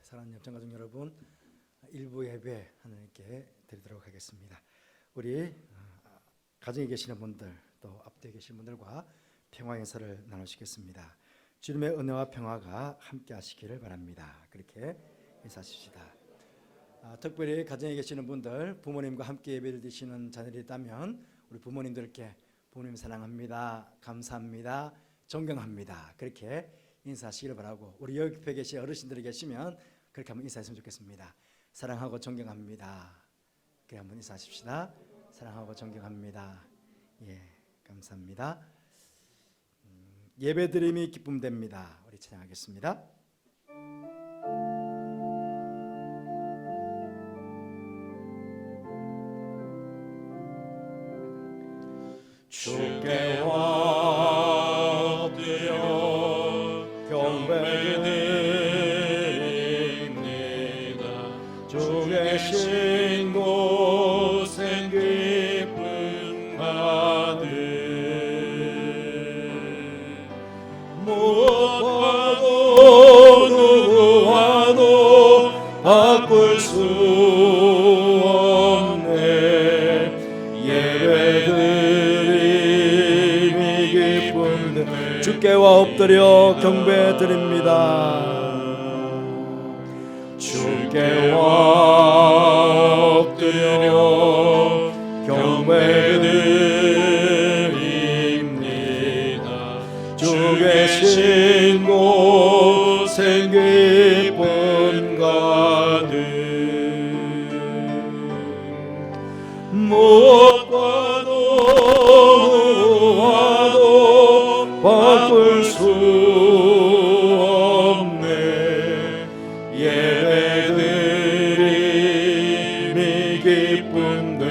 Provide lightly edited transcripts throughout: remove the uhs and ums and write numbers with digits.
사랑하는 옆장가족 여러분, 일부 예배 하나님께 드리도록 하겠습니다. 우리 가정에 계시는 분들, 또 앞뒤에 계신 분들과 평화 인사를 나누시겠습니다. 주님의 은혜와 평화가 함께 하시기를 바랍니다. 그렇게 인사하십시다. 특별히 가정에 계시는 분들, 부모님과 함께 예배를 드리시는 자녀들이 있다면 우리 부모님들께 부모님 사랑합니다, 감사합니다, 존경합니다, 그렇게 인사하시기를 바라고, 우리 옆에 계신 어르신들이 계시면 그렇게 한번 인사했으면 좋겠습니다. 사랑하고 존경합니다. 그래 한번 인사하십시다. 사랑하고 존경합니다. 감사합니다. 예배드림이 기쁨됩니다. 우리 찬양하겠습니다. 주께 엎드려 경배드립니다. 주 계신 곳엔 기쁨 가득, 무엇과도 누구와도 바꿀 수 없네. 예배드림이 기쁨, 주께와 엎드려 경배드립니다. 주께와 엎드려 경배드립니다. 주 계신 곳엔 기쁨 가득, 무엇과도 누구와도 바꿀 수 없네. 예배드림이 기쁨됩니다.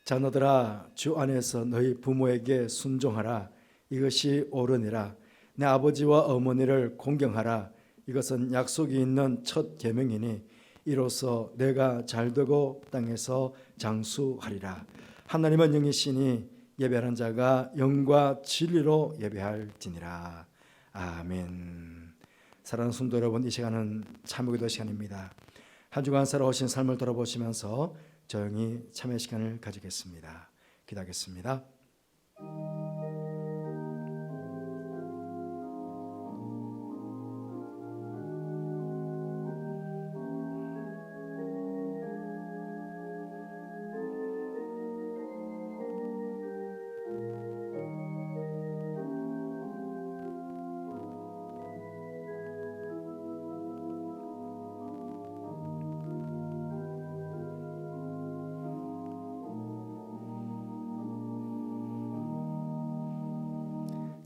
자녀들아, 주 안에서 너희 부모에게 순종하라. 이것이 옳으니라. 내 아버지와 어머니를 공경하라. 이것은 약속이 있는 첫 계명이니 이로써 내가 잘되고 땅에서 장수하리라. 하나님은 영이시니 예배하는 자가 영과 진리로 예배할지니라. 아멘. 사랑하는 성도 여러분, 이 시간은 참여기도 시간입니다. 한 주간 살아오신 삶을 돌아보시면서 조용히 참여 시간을 가지겠습니다. 기도하겠습니다.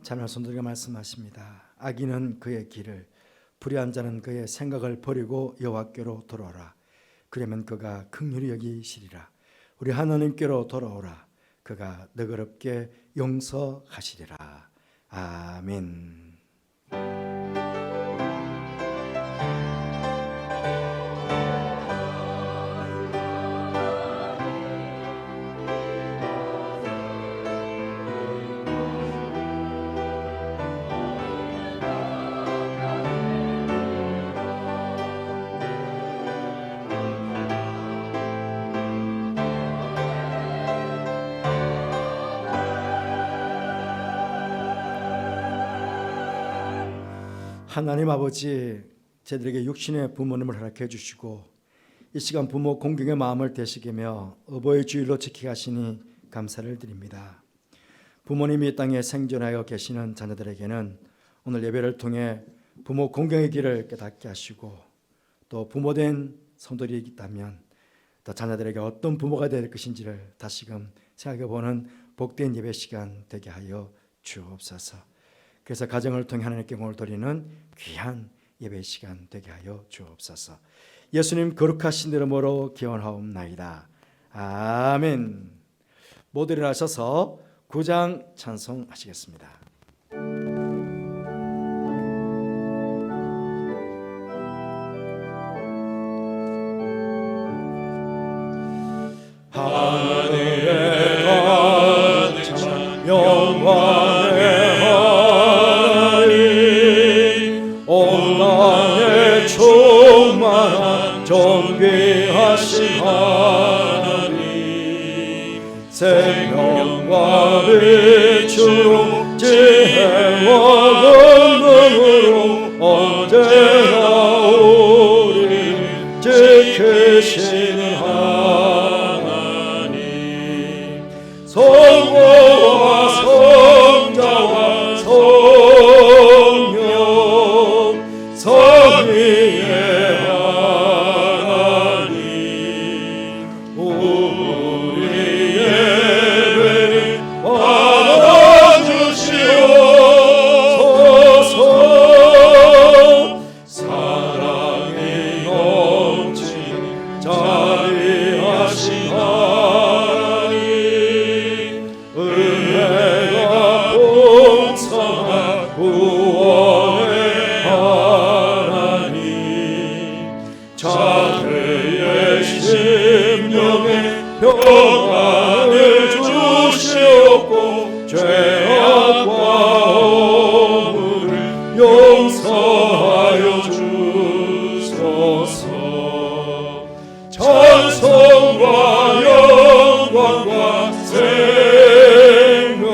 자녀 손들과 말씀하십니다. 악인은 그의 길을, 불의한 자는 그의 생각을 버리고 여호와께로 돌아오라. 그러면 그가 긍휼히 여기시리라. 우리 하나님께로 돌아오라. 그가 너그럽게 용서하시리라. 아멘. 하나님 아버지, 저희들에게 육신의 부모님을 허락해 주시고 이 시간 부모 공경의 마음을 되새기며 어버이 주일로 지키게 하시니 감사를 드립니다. 부모님이 이 땅에 생존하여 계시는 자녀들에게는 오늘 예배를 통해 부모 공경의 길을 깨닫게 하시고, 또 부모된 성도들이 있다면 또 자녀들에게 어떤 부모가 될 것인지를 다시금 생각해보는 복된 예배 시간 되게 하여 주옵소서. 그래서 가정을 통해 하나님께 영광을 돌리는 귀한 예배 시간 되게 하여 주옵소서. 예수님 거룩하신 이름으로 기원하옵나이다. 아멘. 모두 일어나셔서 9장 찬송하시겠습니다. 하늘에 생명과 빛으로 지혜와 권능으로 언제나 우리 지키시는 하나님, 성부와 성자와 성령 삼위의 하나님, 우리 예배를 받아주시옵소서. 사랑이 넘치는 자비하신 하나님, 은혜가 풍성한 구원의 하나님, 자들의 심령에 평안을 주시옵고 죄악과 허물을 용서하여 주소서. 찬송과 영광과 생명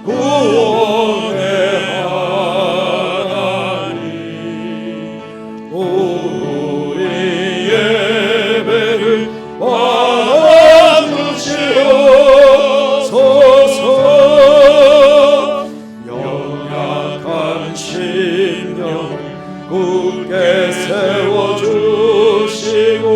구원의 하나님, 우리 예배를 받아주시옵소서. 연약한 심령 굳게 세워주시고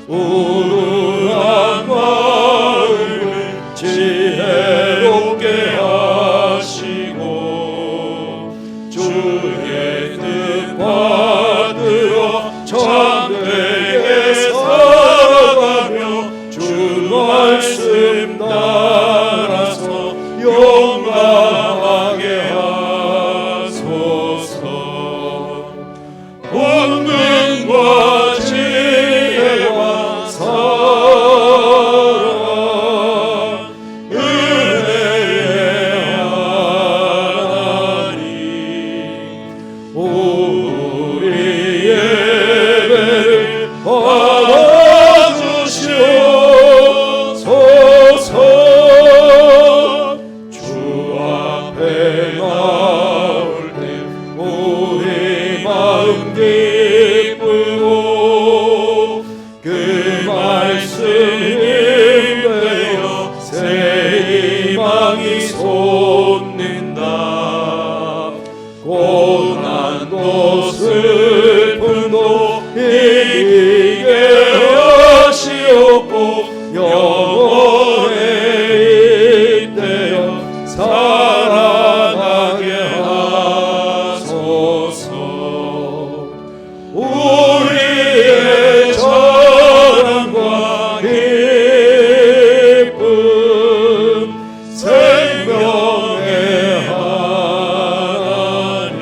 우울한 마음을 지혜롭게 하시고 주의 뜻 받들어 참되게 살아가며 주 말씀 따라서 용감하게 하소서. 권능과 지혜와 사랑 은혜의 하나님, 우리 예배를 받아주시옵소서. 주 앞에 나올 때 우리 마음 기쁘고 그 말씀 힘되어 새 희망이 솟는다. 고난도 슬픔도 이기게 하시옵고 영원에 잇대어 살아가게 하소서. 우리의 자랑과 기쁨 생명의 하나님,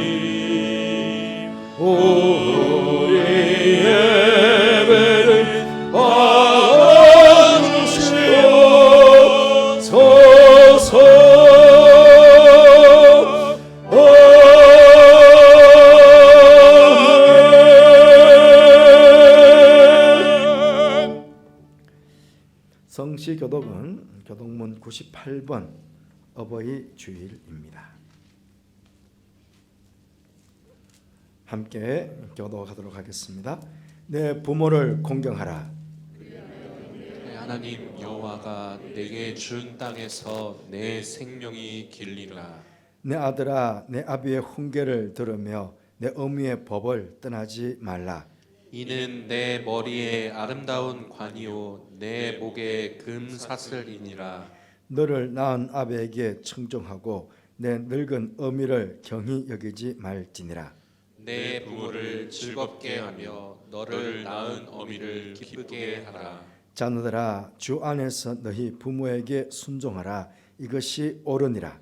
우리 예배를 받아주시옵소서. 성시교독은 교독문 98번 어버이 주일입니다. 함께 교독하도록 하겠습니다. 내 부모를 공경하라. 하나님 여호와가 내게 준 땅에서 내 생명이 길리라. 내 아들아, 내 아비의 훈계를 들으며 내 어미의 법을 떠나지 말라. 이는 내 머리에 아름다운 관이요 내 목에 금사슬이니라. 너를 낳은 아비에게 청종하고 내 늙은 어미를 경히 여기지 말지니라. 내 부모를 즐겁게 하며 너를 낳은 어미를 기쁘게 하라. 자녀들아, 주 안에서 너희 부모에게 순종하라. 이것이 옳으니라.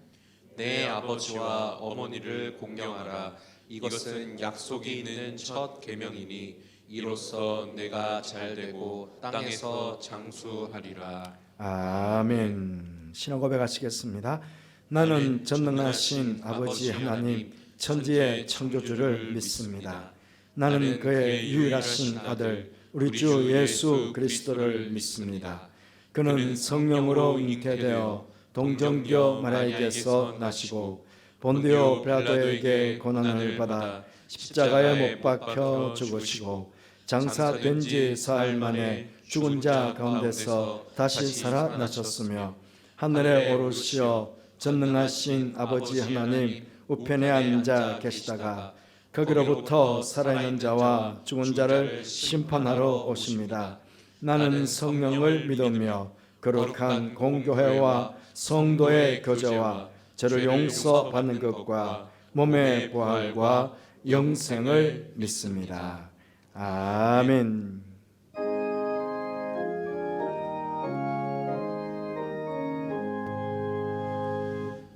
내 아버지와 어머니를 공경하라. 이것은 약속이 있는 첫 계명이니 이로써 내가 잘되고 땅에서 장수하리라. 아멘. 신앙 고백하시겠습니다. 나는 전능하신 아버지 하나님 천지의 창조주를 믿습니다. 나는 그의 유일하신 아들 우리 주 예수 그리스도를 믿습니다. 그는 성령으로 잉태되어 동정녀 마리아에게서 나시고 본디오 빌라도에게 고난을 받아 십자가에 못 박혀 죽으시고 장사된 지 사흘 만에 죽은 자 가운데서 다시 살아나셨으며 하늘에 오르시어 전능하신 아버지 하나님 우편에 앉아 계시다가 거기로부터 살아있는 자와 죽은 자를 심판하러 오십니다. 나는 성령을 믿으며 거룩한 공교회와 성도의 교제와 저를 용서받는 것과 몸의 부활과 영생을 믿습니다. 아멘.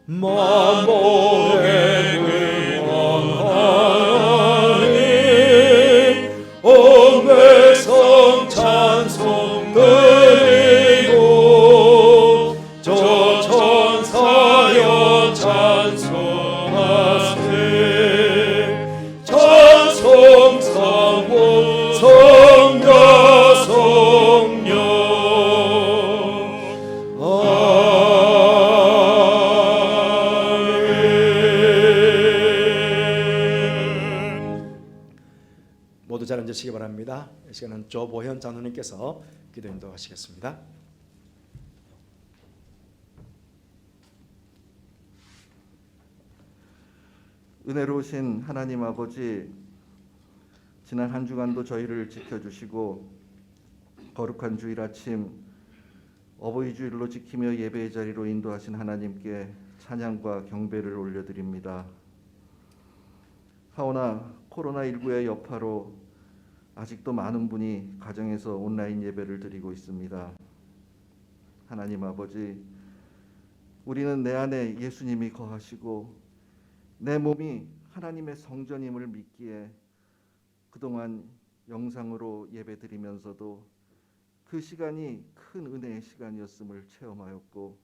만복의 근원하니 온 백성 찬송 드리고 저 천사여 찬송하세 찬송 성모 성자 성령 모두 잘 앉으시기 바랍니다. 이 시간은 조보현 장로님께서 기도 인도하시겠습니다. 은혜로우신 하나님 아버지, 지난 한 주간도 저희를 지켜주시고 거룩한 주일 아침 어버이 주일로 지키며 예배의 자리로 인도하신 하나님께 찬양과 경배를 올려드립니다. 하오나 코로나19의 여파로 아직도 많은 분이 가정에서 온라인 예배를 드리고 있습니다. 하나님 아버지, 우리는 내 안에 예수님이 거하시고 내 몸이 하나님의 성전임을 믿기에 그동안 영상으로 예배드리면서도 그 시간이 큰 은혜의 시간이었음을 체험하였고,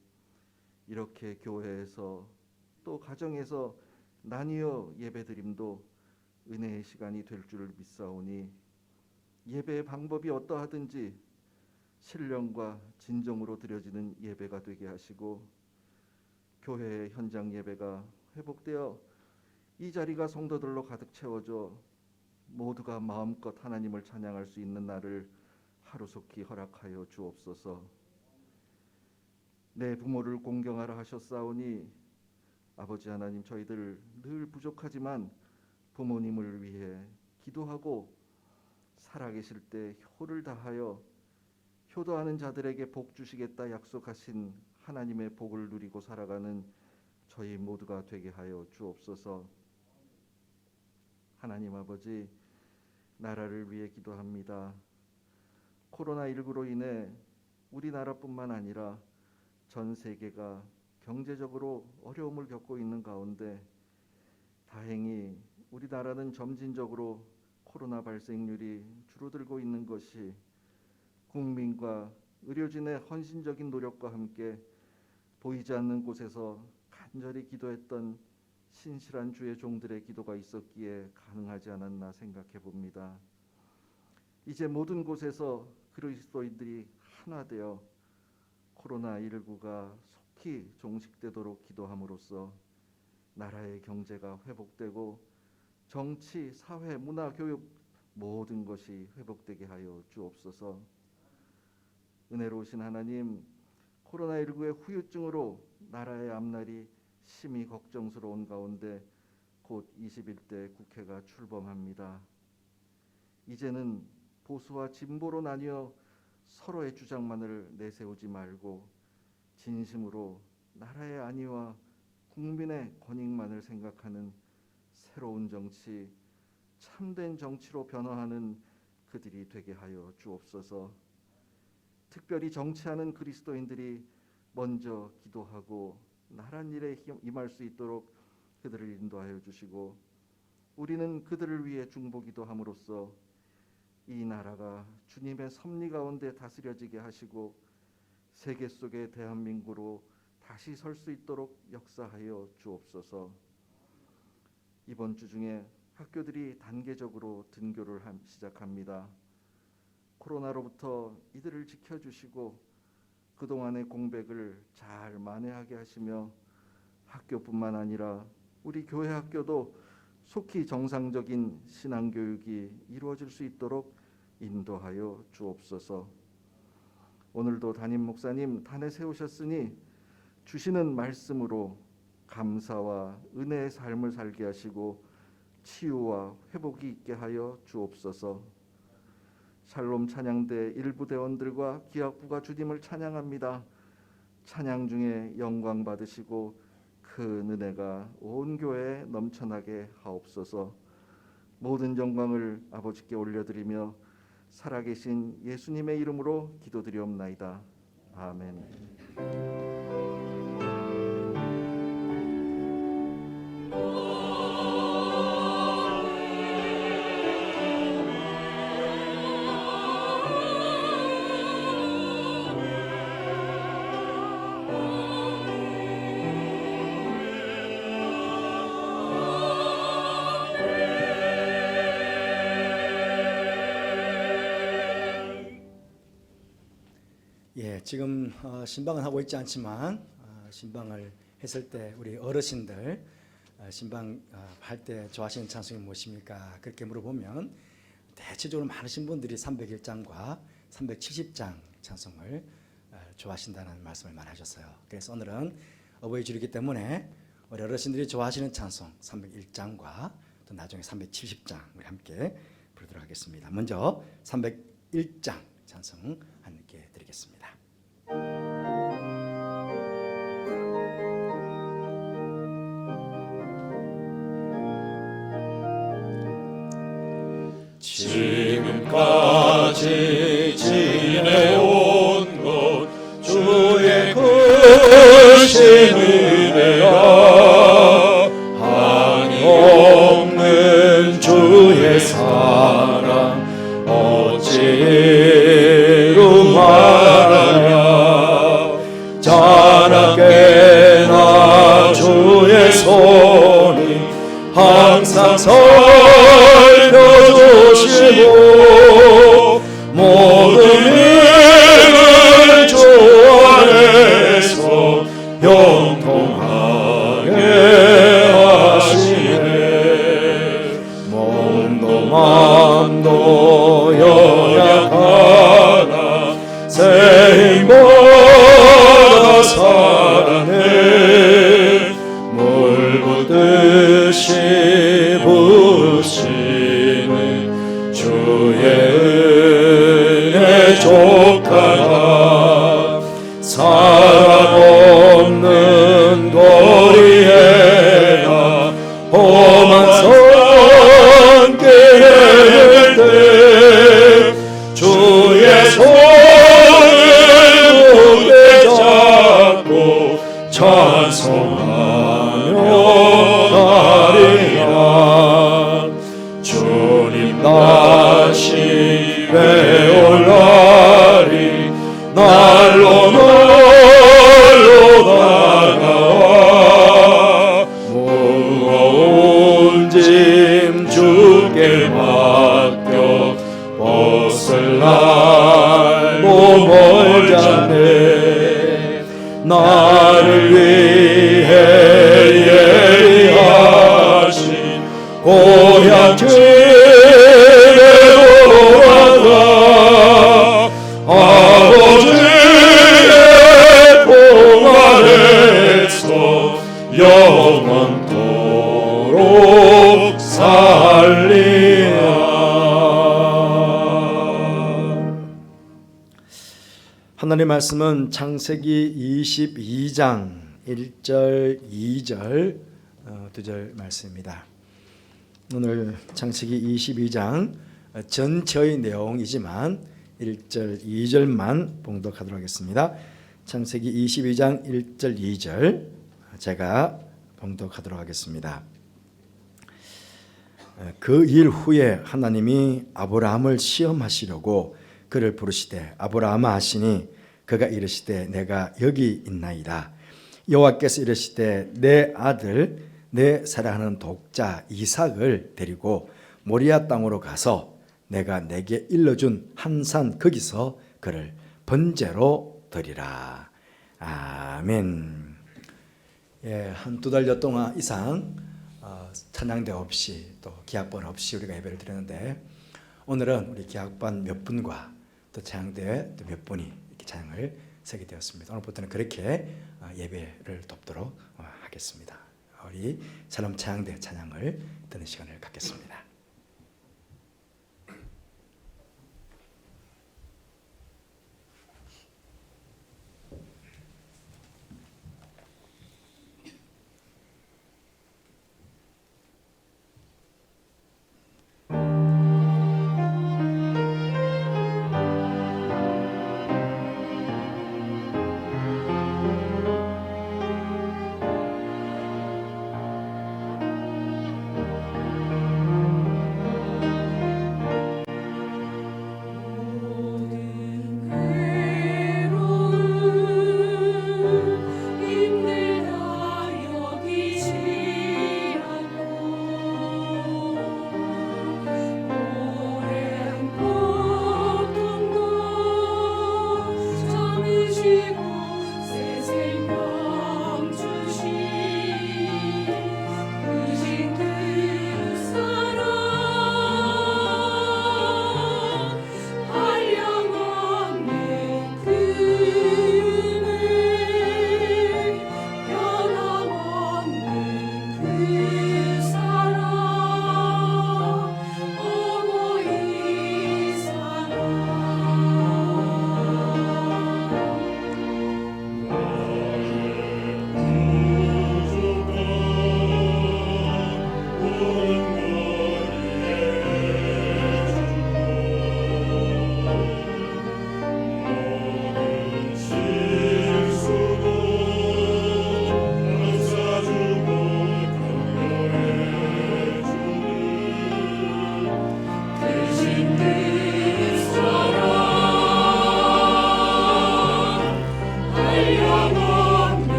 이렇게 교회에서 또 가정에서 나뉘어 예배드림도 은혜의 시간이 될 줄을 믿사오니 예배의 방법이 어떠하든지 신령과 진정으로 드려지는 예배가 되게 하시고, 교회의 현장 예배가 회복되어 이 자리가 성도들로 가득 채워져 모두가 마음껏 하나님을 찬양할 수 있는 날을 하루속히 허락하여 주옵소서. 내 부모를 공경하라 하셨사오니 아버지 하나님, 저희들 늘 부족하지만 부모님을 위해 기도하고 살아계실 때 효를 다하여 효도하는 자들에게 복 주시겠다 약속하신 하나님의 복을 누리고 살아가는 저희 모두가 되게 하여 주옵소서. 하나님 아버지, 나라를 위해 기도합니다. 코로나19로 인해 우리나라뿐만 아니라 전 세계가 경제적으로 어려움을 겪고 있는 가운데 다행히 우리나라는 점진적으로 코로나 발생률이 줄어들고 있는 것이 국민과 의료진의 헌신적인 노력과 함께 보이지 않는 곳에서 간절히 기도했던 신실한 주의 종들의 기도가 있었기에 가능하지 않았나 생각해 봅니다. 이제 모든 곳에서 그리스도인들이 하나 되어 코로나19가 속히 종식되도록 기도함으로써 나라의 경제가 회복되고 정치, 사회, 문화, 교육 모든 것이 회복되게 하여 주옵소서. 은혜로우신 하나님, 코로나19의 후유증으로 나라의 앞날이 심히 걱정스러운 가운데 곧 21대 국회가 출범합니다. 이제는 보수와 진보로 나뉘어 서로의 주장만을 내세우지 말고 진심으로 나라의 안위와 국민의 권익만을 생각하는 새로운 정치, 참된 정치로 변화하는 그들이 되게 하여 주옵소서. 특별히 정치하는 그리스도인들이 먼저 기도하고 나란 일에 임할 수 있도록 그들을 인도하여 주시고, 우리는 그들을 위해 중보기도 함으로써 이 나라가 주님의 섭리 가운데 다스려지게 하시고 세계 속의 대한민국으로 다시 설 수 있도록 역사하여 주옵소서. 이번 주 중에 학교들이 단계적으로 등교를 시작합니다. 코로나로부터 이들을 지켜주시고 그동안의 공백을 잘 만회하게 하시며 학교뿐만 아니라 우리 교회 학교도 속히 정상적인 신앙교육이 이루어질 수 있도록 인도하여 주옵소서. 오늘도 담임 목사님 단에 세우셨으니 주시는 말씀으로 감사와 은혜의 삶을 살게 하시고 치유와 회복이 있게 하여 주옵소서. 샬롬 찬양대 일부 대원들과 기악부가 주님을 찬양합니다. 찬양 중에 영광 받으시고 큰 은혜가 온 교회에 넘쳐나게 하옵소서. 모든 영광을 아버지께 올려드리며 살아계신 예수님의 이름으로 기도드리옵나이다. 아멘. 예, 지금 신방은 하고 있지 않지만 신방을 했을 때 우리 어르신들 신방 할 때 좋아하시는 찬송이 무엇입니까? 그렇게 물어보면 대체적으로 많으신 분들이 301장과 370장 찬송을 좋아하신다는 말씀을 많이 하셨어요. 그래서 오늘은 어버이 주일이기 때문에 우리 어르신들이 좋아하시는 찬송 301장과 또 나중에 370장 우리 함께 부르도록 하겠습니다. 먼저 301장 찬송 함께 드리겠습니다. 지금까지 지내온 것 주의 크신 은혜라 한이 없는 주의 사랑 어찌 이루 말하냐 자나깨나 주의 손이 항상 살펴주시고 모든 일을 주 안에서 형통하게 하시네 몸도 맘도 연약하나 새 힘보다 살아내 물 붓듯이 부으시는 주의 은혜 족하나 사람 없는 거리에나 험한 산길을 때 주의 손을 굳게 잡고 찬송하며 가리라 주님 다시 배올라리 날로 다가와 무거운 짐 주께 맡겨 벗을 날도 멀잖네 나를 위해 예리하신 고향 집에 돌아가 아버지의 품 아래서 영원토록 살리라. 하나님의 말씀은 창세기 22장 1절 2절 두 절 말씀입니다. 오늘 창세기 22장 전체의 내용이지만 1절 2절만 봉독하도록 하겠습니다. 창세기 22장 1절 2절 제가 봉독하도록 하겠습니다. 그 일 후에 하나님이 아브라함을 시험하시려고 그를 부르시되 아브라함아 하시니 그가 이르시되 내가 여기 있나이다. 여호와께서 이르시되 내 아들 내 사랑하는 독자 이삭을 데리고 모리아 땅으로 가서 내가 내게 일러준 한 산 거기서 그를 번제로 드리라. 아멘. 예, 한두 달여 동안 이상 찬양대 없이 또 기악반 없이 우리가 예배를 드렸는데, 오늘은 우리 기악반 몇 분과 또 찬양대 또 몇 분이 이렇게 찬양을 서게 되었습니다. 오늘부터는 그렇게 예배를 돕도록 하겠습니다. 우리 샬롬 찬양대 찬양을 듣는 시간을 갖겠습니다.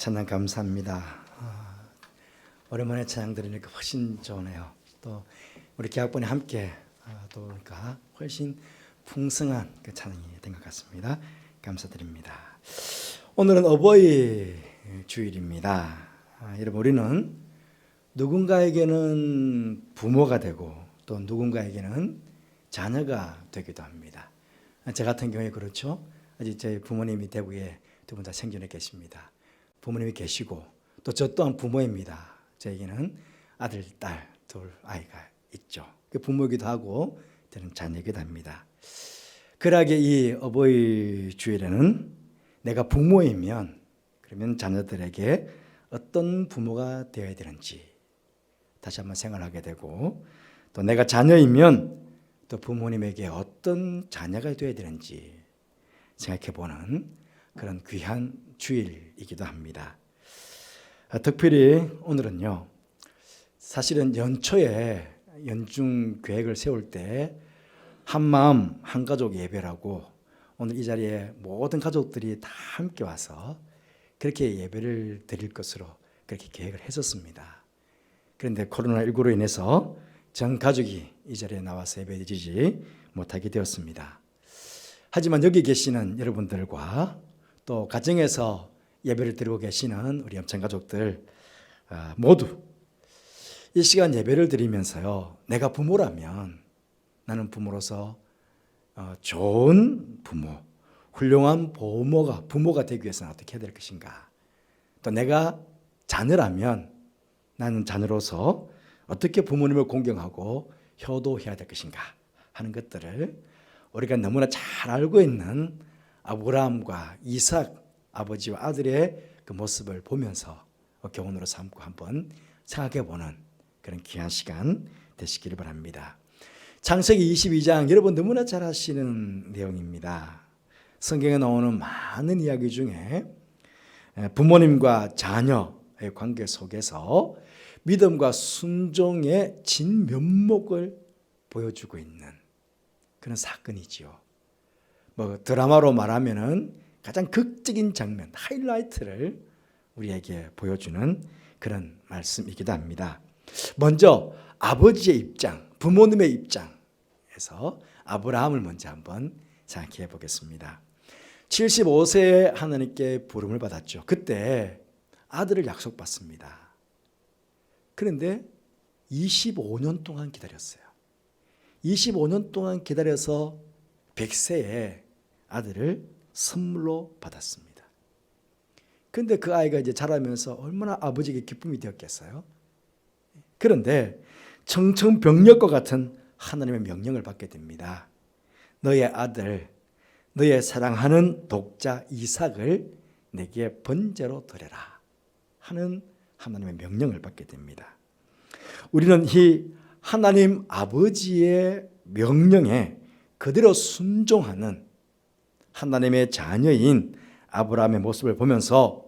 찬양 감사합니다. 오랜만에 찬양 들으니까 훨씬 좋네요. 또 우리 교학번에 함께 또 그러니까 훨씬 풍성한 그 찬양이 된 것 같습니다. 감사드립니다. 오늘은 어버이 주일입니다. 여러분 우리는 누군가에게는 부모가 되고 또 누군가에게는 자녀가 되기도 합니다. 저 같은 경우에 그렇죠. 아직 제 부모님이 대구에 두 분 다 생존해 계십니다. 부모님이 계시고 또 저 또한 부모입니다. 저에게는 아들, 딸 둘 아이가 있죠. 부모이기도 하고 저는 자녀이기도 합니다. 그러하게 이 어버이 주일에는 내가 부모이면 그러면 자녀들에게 어떤 부모가 되어야 되는지 다시 한번 생각하게 되고 또 내가 자녀이면 또 부모님에게 어떤 자녀가 되어야 되는지 생각해보는 그런 귀한 주일이기도 합니다. 특별히 오늘은요, 사실은 연초에 연중 계획을 세울 때 한마음 한가족 예배라고 오늘 이 자리에 모든 가족들이 다 함께 와서 그렇게 예배를 드릴 것으로 그렇게 계획을 했었습니다. 그런데 코로나19로 인해서 전 가족이 이 자리에 나와서 예배 드리지 못하게 되었습니다. 하지만 여기 계시는 여러분들과 또 가정에서 예배를 드리고 계시는 우리 염천 가족들 모두 이 시간 예배를 드리면서요, 내가 부모라면 나는 부모로서 좋은 부모, 훌륭한 부모가 되기 위해서는 어떻게 해야 될 것인가, 또 내가 자녀라면 나는 자녀로서 어떻게 부모님을 공경하고 효도해야 될 것인가 하는 것들을 우리가 너무나 잘 알고 있는 아브라함과 이삭 아버지와 아들의 그 모습을 보면서 교훈으로 삼고 한번 생각해보는 그런 귀한 시간 되시기를 바랍니다. 창세기 22장 여러분 너무나 잘 아시는 내용입니다. 성경에 나오는 많은 이야기 중에 부모님과 자녀의 관계 속에서 믿음과 순종의 진면목을 보여주고 있는 그런 사건이지요. 드라마로 말하면은 가장 극적인 장면, 하이라이트를 우리에게 보여주는 그런 말씀이기도 합니다. 먼저 아버지의 입장, 부모님의 입장에서 아브라함을 먼저 한번 생각해 보겠습니다. 75세에 하나님께 부름을 받았죠. 그때 아들을 약속받습니다. 그런데 25년 동안 기다렸어요. 25년 동안 기다려서 100세에 아들을 선물로 받았습니다. 그런데 그 아이가 이제 자라면서 얼마나 아버지에게 기쁨이 되었겠어요? 그런데 청천벽력과 같은 하나님의 명령을 받게 됩니다. 너의 아들, 너의 사랑하는 독자 이삭을 내게 번제로 드려라 하는 하나님의 명령을 받게 됩니다. 우리는 이 하나님 아버지의 명령에 그대로 순종하는 하나님의 자녀인 아브라함의 모습을 보면서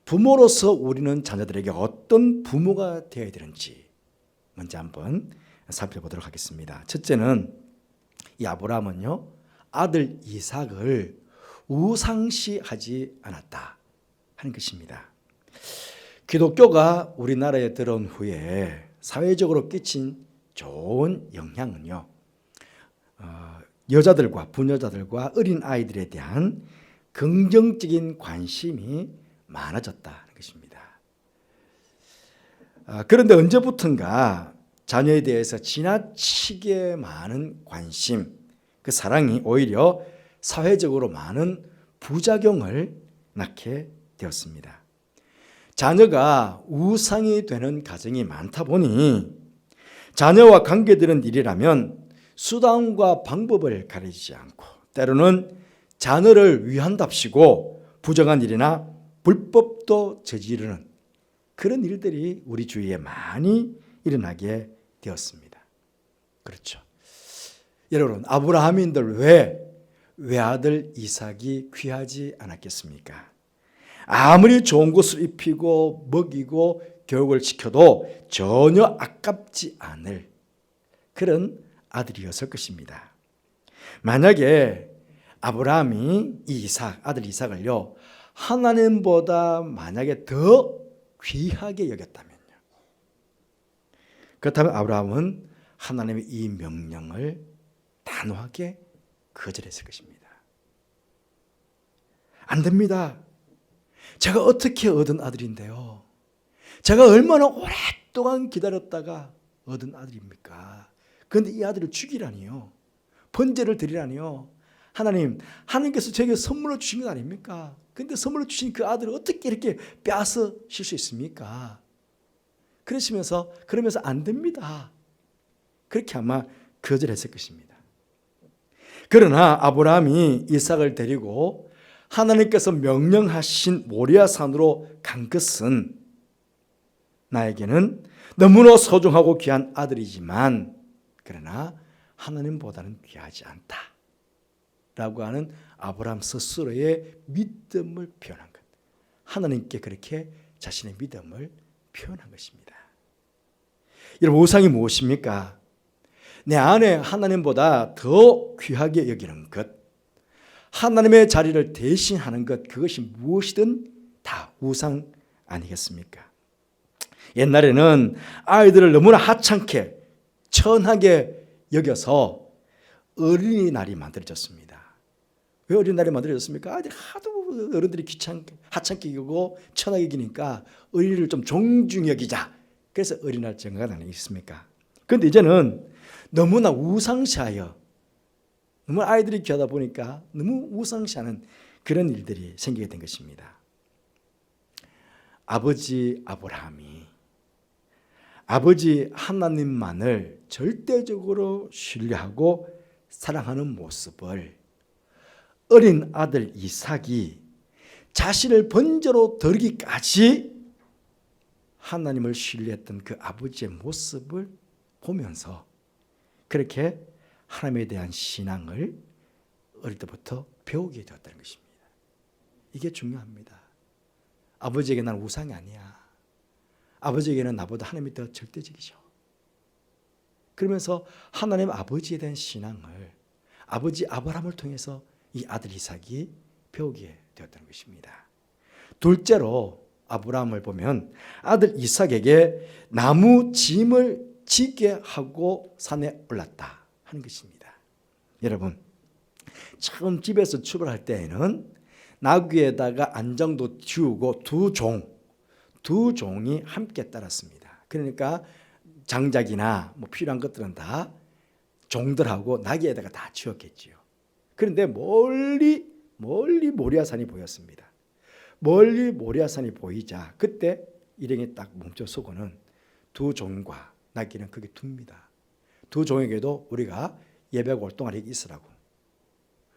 부모로서 우리는 자녀들에게 어떤 부모가 되어야 되는지 먼저 한번 살펴보도록 하겠습니다. 첫째는 이 아브라함은요, 아들 이삭을 우상시하지 않았다 하는 것입니다. 기독교가 우리나라에 들어온 후에 사회적으로 끼친 좋은 영향은요, 여자들과 부녀자들과 어린 아이들에 대한 긍정적인 관심이 많아졌다는 것입니다. 그런데 언제부턴가 자녀에 대해서 지나치게 많은 관심, 그 사랑이 오히려 사회적으로 많은 부작용을 낳게 되었습니다. 자녀가 우상이 되는 가정이 많다 보니 자녀와 관계되는 일이라면 수단과 방법을 가리지 않고 때로는 자녀를 위한답시고 부정한 일이나 불법도 저지르는 그런 일들이 우리 주위에 많이 일어나게 되었습니다. 그렇죠. 여러분, 아브라함인들 왜 외아들 이삭이 귀하지 않았겠습니까? 아무리 좋은 것을 입히고 먹이고 교육을 시켜도 전혀 아깝지 않을 그런 아들이었을 것입니다. 만약에 아브라함이 이 아들 이삭을요 하나님보다 만약에 더 귀하게 여겼다면요, 그렇다면 아브라함은 하나님의 이 명령을 단호하게 거절했을 것입니다. 안 됩니다. 제가 어떻게 얻은 아들인데요, 제가 얼마나 오랫동안 기다렸다가 얻은 아들입니까? 그런데 이 아들을 죽이라니요, 번제를 드리라니요. 하나님께서 저에게 선물로 주신 것 아닙니까? 그런데 선물로 주신 그 아들을 어떻게 이렇게 빼앗으실 수 있습니까? 그러면서 안 됩니다. 그렇게 아마 거절했을 것입니다. 그러나 아브라함이 이삭을 데리고 하나님께서 명령하신 모리아 산으로 간 것은 나에게는 너무나 소중하고 귀한 아들이지만 그러나 하나님보다는 귀하지 않다라고 하는 아브라함 스스로의 믿음을 표현한 것, 하나님께 그렇게 자신의 믿음을 표현한 것입니다. 여러분, 우상이 무엇입니까? 내 안에 하나님보다 더 귀하게 여기는 것, 하나님의 자리를 대신하는 것, 그것이 무엇이든 다 우상 아니겠습니까? 옛날에는 아이들을 너무나 하찮게 천하게 여겨서 어린이날이 만들어졌습니다. 왜 어린이날이 만들어졌습니까? 아이들이 하도 어른들이 하찮게 여기고 천하게 여기니까 어린이를 좀 존중히 여기자, 그래서 어린이날 정가가 아니겠습니까? 그런데 이제는 너무나 우상시하여, 너무 아이들이 귀하다 보니까 너무 우상시하는 그런 일들이 생기게 된 것입니다. 아버지 아브라함이 아버지 하나님만을 절대적으로 신뢰하고 사랑하는 모습을 어린 아들 이삭이 자신을 번제로 드리기까지 하나님을 신뢰했던 그 아버지의 모습을 보면서 그렇게 하나님에 대한 신앙을 어릴 때부터 배우게 되었다는 것입니다. 이게 중요합니다. 아버지에게 나는 우상이 아니야. 아버지에게는 나보다 하나님이 더 절대적이죠. 그러면서 하나님 아버지에 대한 신앙을 아버지 아브라함을 통해서 이 아들 이삭이 배우게 되었다는 것입니다. 둘째로 아브라함을 보면 아들 이삭에게 나무 짐을 지게 하고 산에 올랐다 하는 것입니다. 여러분, 처음 집에서 출발할 때에는 나귀에다가 안장도 띄우고 두 종이 함께 따랐습니다. 그러니까 장작이나 뭐 필요한 것들은 다 종들하고 나귀에다가 다 지었겠지요. 그런데 멀리 모리아산이 보였습니다. 멀리 모리아산이 보이자 그때 일행이 딱 멈춰서고는 두 종과 나귀는 거기 둡니다. 두 종에게도 우리가 예배하고 올 동안 여기 있으라고.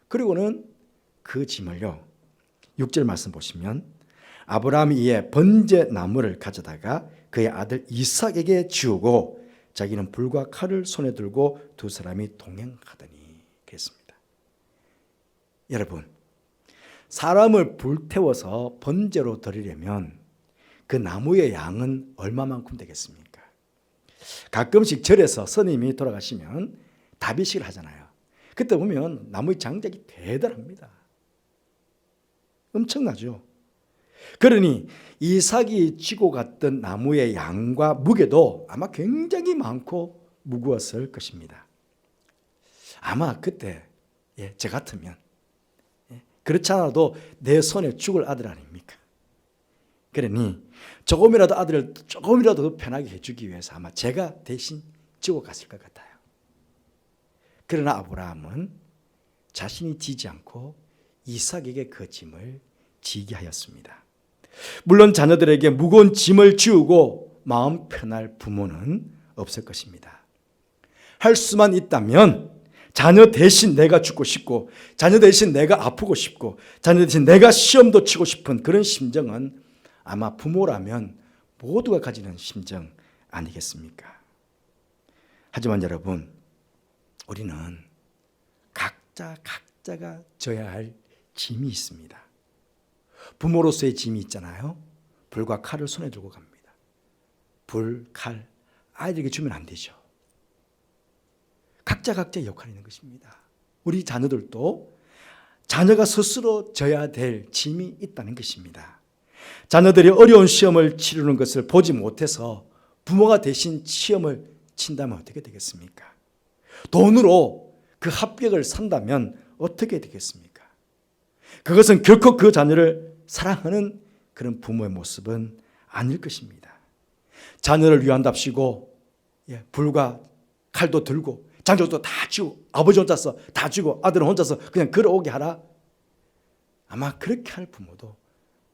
그리고는 그 짐을요, 6절 말씀 보시면 아브라함이 이에 번제 나무를 가져다가 그의 아들 이삭에게 지우고 자기는 불과 칼을 손에 들고 두 사람이 동행하더니 그랬습니다. 여러분, 사람을 불태워서 번제로 드리려면 그 나무의 양은 얼마만큼 되겠습니까? 가끔씩 절에서 스님이 돌아가시면 다비식을 하잖아요. 그때 보면 나무의 장작이 대단합니다. 엄청나죠. 그러니 이삭이 지고 갔던 나무의 양과 무게도 아마 굉장히 많고 무거웠을 것입니다. 아마 그때 저 같으면 그렇지 않아도 내 손에 죽을 아들 아닙니까? 그러니 조금이라도 아들을 조금이라도 더 편하게 해주기 위해서 아마 제가 대신 지고 갔을 것 같아요. 그러나 아브라함은 자신이 지지 않고 이삭에게 그 짐을 지게 하였습니다. 물론 자녀들에게 무거운 짐을 지우고 마음 편할 부모는 없을 것입니다. 할 수만 있다면 자녀 대신 내가 죽고 싶고, 자녀 대신 내가 아프고 싶고, 자녀 대신 내가 시험도 치고 싶은 그런 심정은 아마 부모라면 모두가 가지는 심정 아니겠습니까? 하지만 여러분, 우리는 각자가 져야 할 짐이 있습니다. 부모로서의 짐이 있잖아요. 불과 칼을 손에 들고 갑니다. 불, 칼, 아이들에게 주면 안 되죠. 각자의 역할이 있는 것입니다. 우리 자녀들도 자녀가 스스로 져야 될 짐이 있다는 것입니다. 자녀들이 어려운 시험을 치르는 것을 보지 못해서 부모가 대신 시험을 친다면 어떻게 되겠습니까? 돈으로 그 합격을 산다면 어떻게 되겠습니까? 그것은 결코 그 자녀를 사랑하는 그런 부모의 모습은 아닐 것입니다. 자녀를 위한답시고 불과 칼도 들고 장족도 다 쥐고 아버지 혼자서 다 쥐고 아들은 혼자서 그냥 걸어오게 하라. 아마 그렇게 할 부모도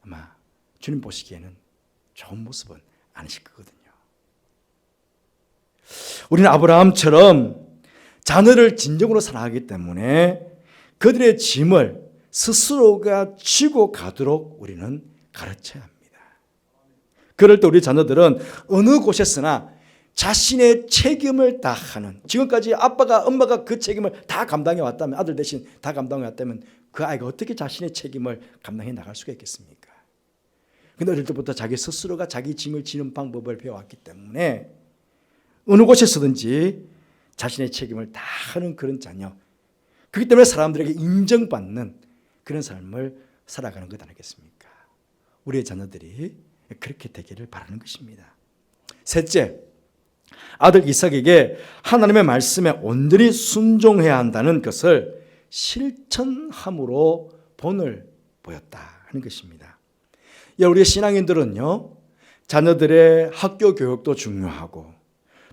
아마 주님 보시기에는 좋은 모습은 아니실 거거든요. 우리는 아브라함처럼 자녀를 진정으로 사랑하기 때문에 그들의 짐을 스스로가 쥐고 가도록 우리는 가르쳐야 합니다. 그럴 때 우리 자녀들은 어느 곳에서나 자신의 책임을 다하는, 지금까지 아빠가 엄마가 그 책임을 다 감당해 왔다면, 아들 대신 다 감당해 왔다면 그 아이가 어떻게 자신의 책임을 감당해 나갈 수가 있겠습니까? 근데 어릴 때부터 자기 스스로가 자기 짐을 지는 방법을 배워왔기 때문에 어느 곳에서든지 자신의 책임을 다하는 그런 자녀, 그렇기 때문에 사람들에게 인정받는 그런 삶을 살아가는 것 아니겠습니까? 우리의 자녀들이 그렇게 되기를 바라는 것입니다. 셋째, 아들 이삭에게 하나님의 말씀에 온전히 순종해야 한다는 것을 실천함으로 본을 보였다 하는 것입니다. 우리의 신앙인들은요, 자녀들의 학교 교육도 중요하고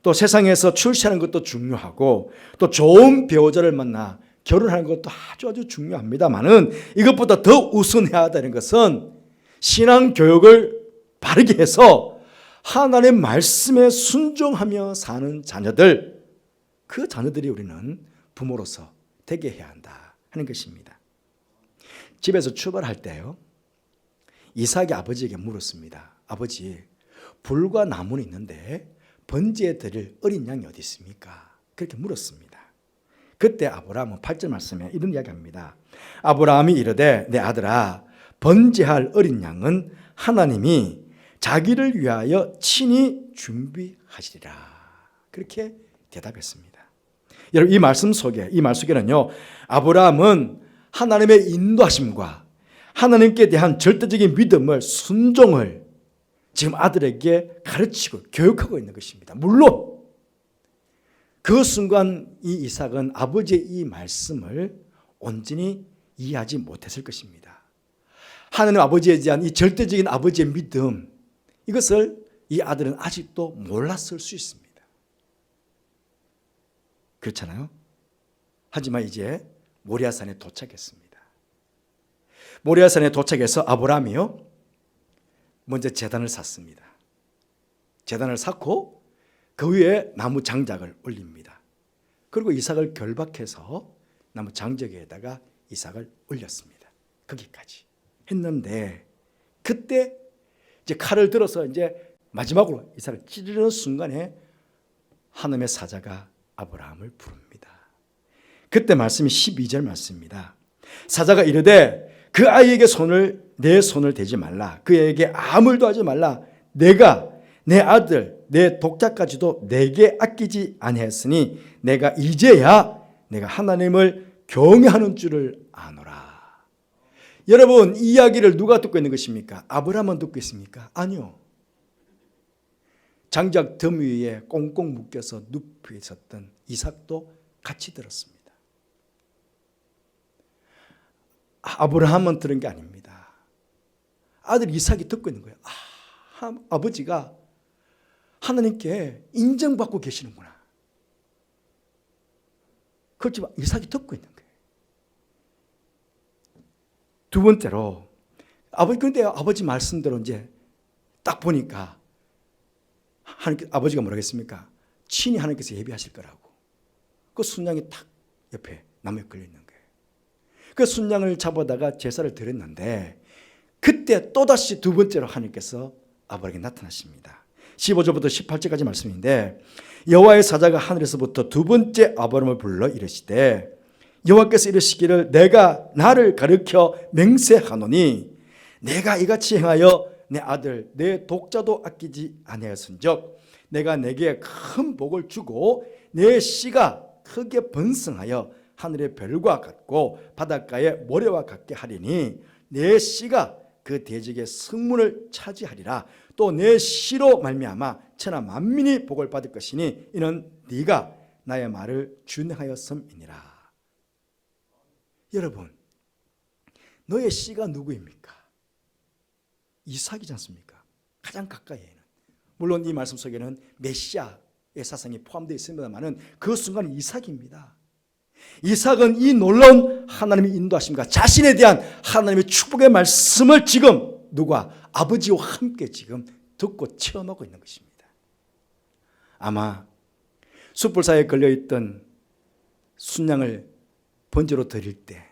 또 세상에서 출세하는 것도 중요하고 또 좋은 배우자를 만나 결혼하는 것도 아주 중요합니다만은 이것보다 더 우선해야 한다는 것은 신앙 교육을 바르게 해서 하나님의 말씀에 순종하며 사는 자녀들, 그 자녀들이 우리는 부모로서 되게 해야 한다 하는 것입니다. 집에서 출발할 때요, 이삭이 아버지에게 물었습니다. 아버지, 불과 나무는 있는데 번제에 드릴 어린 양이 어디 있습니까? 그렇게 물었습니다. 그때 아브라함은 8절 말씀에 이런 이야기합니다. 아브라함이 이르되 내 아들아, 번제할 어린 양은 하나님이 자기를 위하여 친히 준비하시리라. 그렇게 대답했습니다. 여러분, 이 말씀 속에는요, 아브라함은 하나님의 인도하심과 하나님께 대한 절대적인 믿음을, 순종을 지금 아들에게 가르치고 교육하고 있는 것입니다. 물론 그 순간 이 이삭은 아버지의 이 말씀을 온전히 이해하지 못했을 것입니다. 하나님 아버지에 대한 이 절대적인 아버지의 믿음, 이것을 이 아들은 아직도 몰랐을 수 있습니다. 그렇잖아요? 하지만 이제 모리아산에 도착했습니다. 모리아산에 도착해서 아브라함이요, 먼저 제단을 샀습니다. 제단을 샀고 그 위에 나무 장작을 올립니다. 그리고 이삭을 결박해서 나무 장작에다가 이삭을 올렸습니다. 거기까지 했는데 그때 이제 칼을 들어서 이제 마지막으로 이삭을 찌르는 순간에 하나님의 사자가 아브라함을 부릅니다. 그때 말씀이 12절 말씀입니다. 사자가 이르되 그 아이에게 내 손을 대지 말라. 그에게 아무 일도 하지 말라. 내가 내 아들 내 독자까지도 내게 아끼지 아니했으니 내가 이제야 내가 하나님을 경외하는 줄을 아노라. 여러분, 이 이야기를 누가 듣고 있는 것입니까? 아브라함은 듣고 있습니까? 아니요. 장작 덤 위에 꽁꽁 묶여서 눕혀 있었던 이삭도 같이 들었습니다. 아브라함은 들은 게 아닙니다. 아들 이삭이 듣고 있는 거예요. 아버지가 하나님께 인정받고 계시는구나. 그렇지만 이삭이 듣고 있는 거예요. 두 번째로 그런데 아버지 말씀대로 이제 딱 보니까 아버지가 뭐라고 했습니까? 친히 하나님께서 예비하실 거라고. 그 순양이 탁 옆에 나무에 걸려 있는 거예요. 그 순양을 잡아다가 제사를 드렸는데 그때 또다시 두 번째로 하나님께서 아브라함에게 나타나십니다. 15절부터 18절까지 말씀인데 여호와의 사자가 하늘에서부터 두 번째 아브라함을 불러 이르시되 여호와께서 이르시기를 내가 나를 가르쳐 맹세하노니 내가 이같이 행하여 내 아들 내 독자도 아끼지 아니하였은즉 내가 내게 큰 복을 주고 내 씨가 크게 번성하여 하늘의 별과 같고 바닷가의 모래와 같게 하리니 내 씨가 그 대적의 성문을 차지하리라. 또 내 씨로 말미암아 천하 만민이 복을 받을 것이니 이는 네가 나의 말을 준행하였음이니라. 여러분, 너의 씨가 누구입니까? 이삭이지 않습니까? 가장 가까이에는. 물론 이 말씀 속에는 메시아의 사상이 포함되어 있습니다만 그 순간 이삭입니다. 이삭은 이 놀라운 하나님의 인도하심과 자신에 대한 하나님의 축복의 말씀을 지금 누가 아버지와 함께 지금 듣고 체험하고 있는 것입니다. 아마 숯불 사이에 걸려있던 순양을 번제로 드릴 때,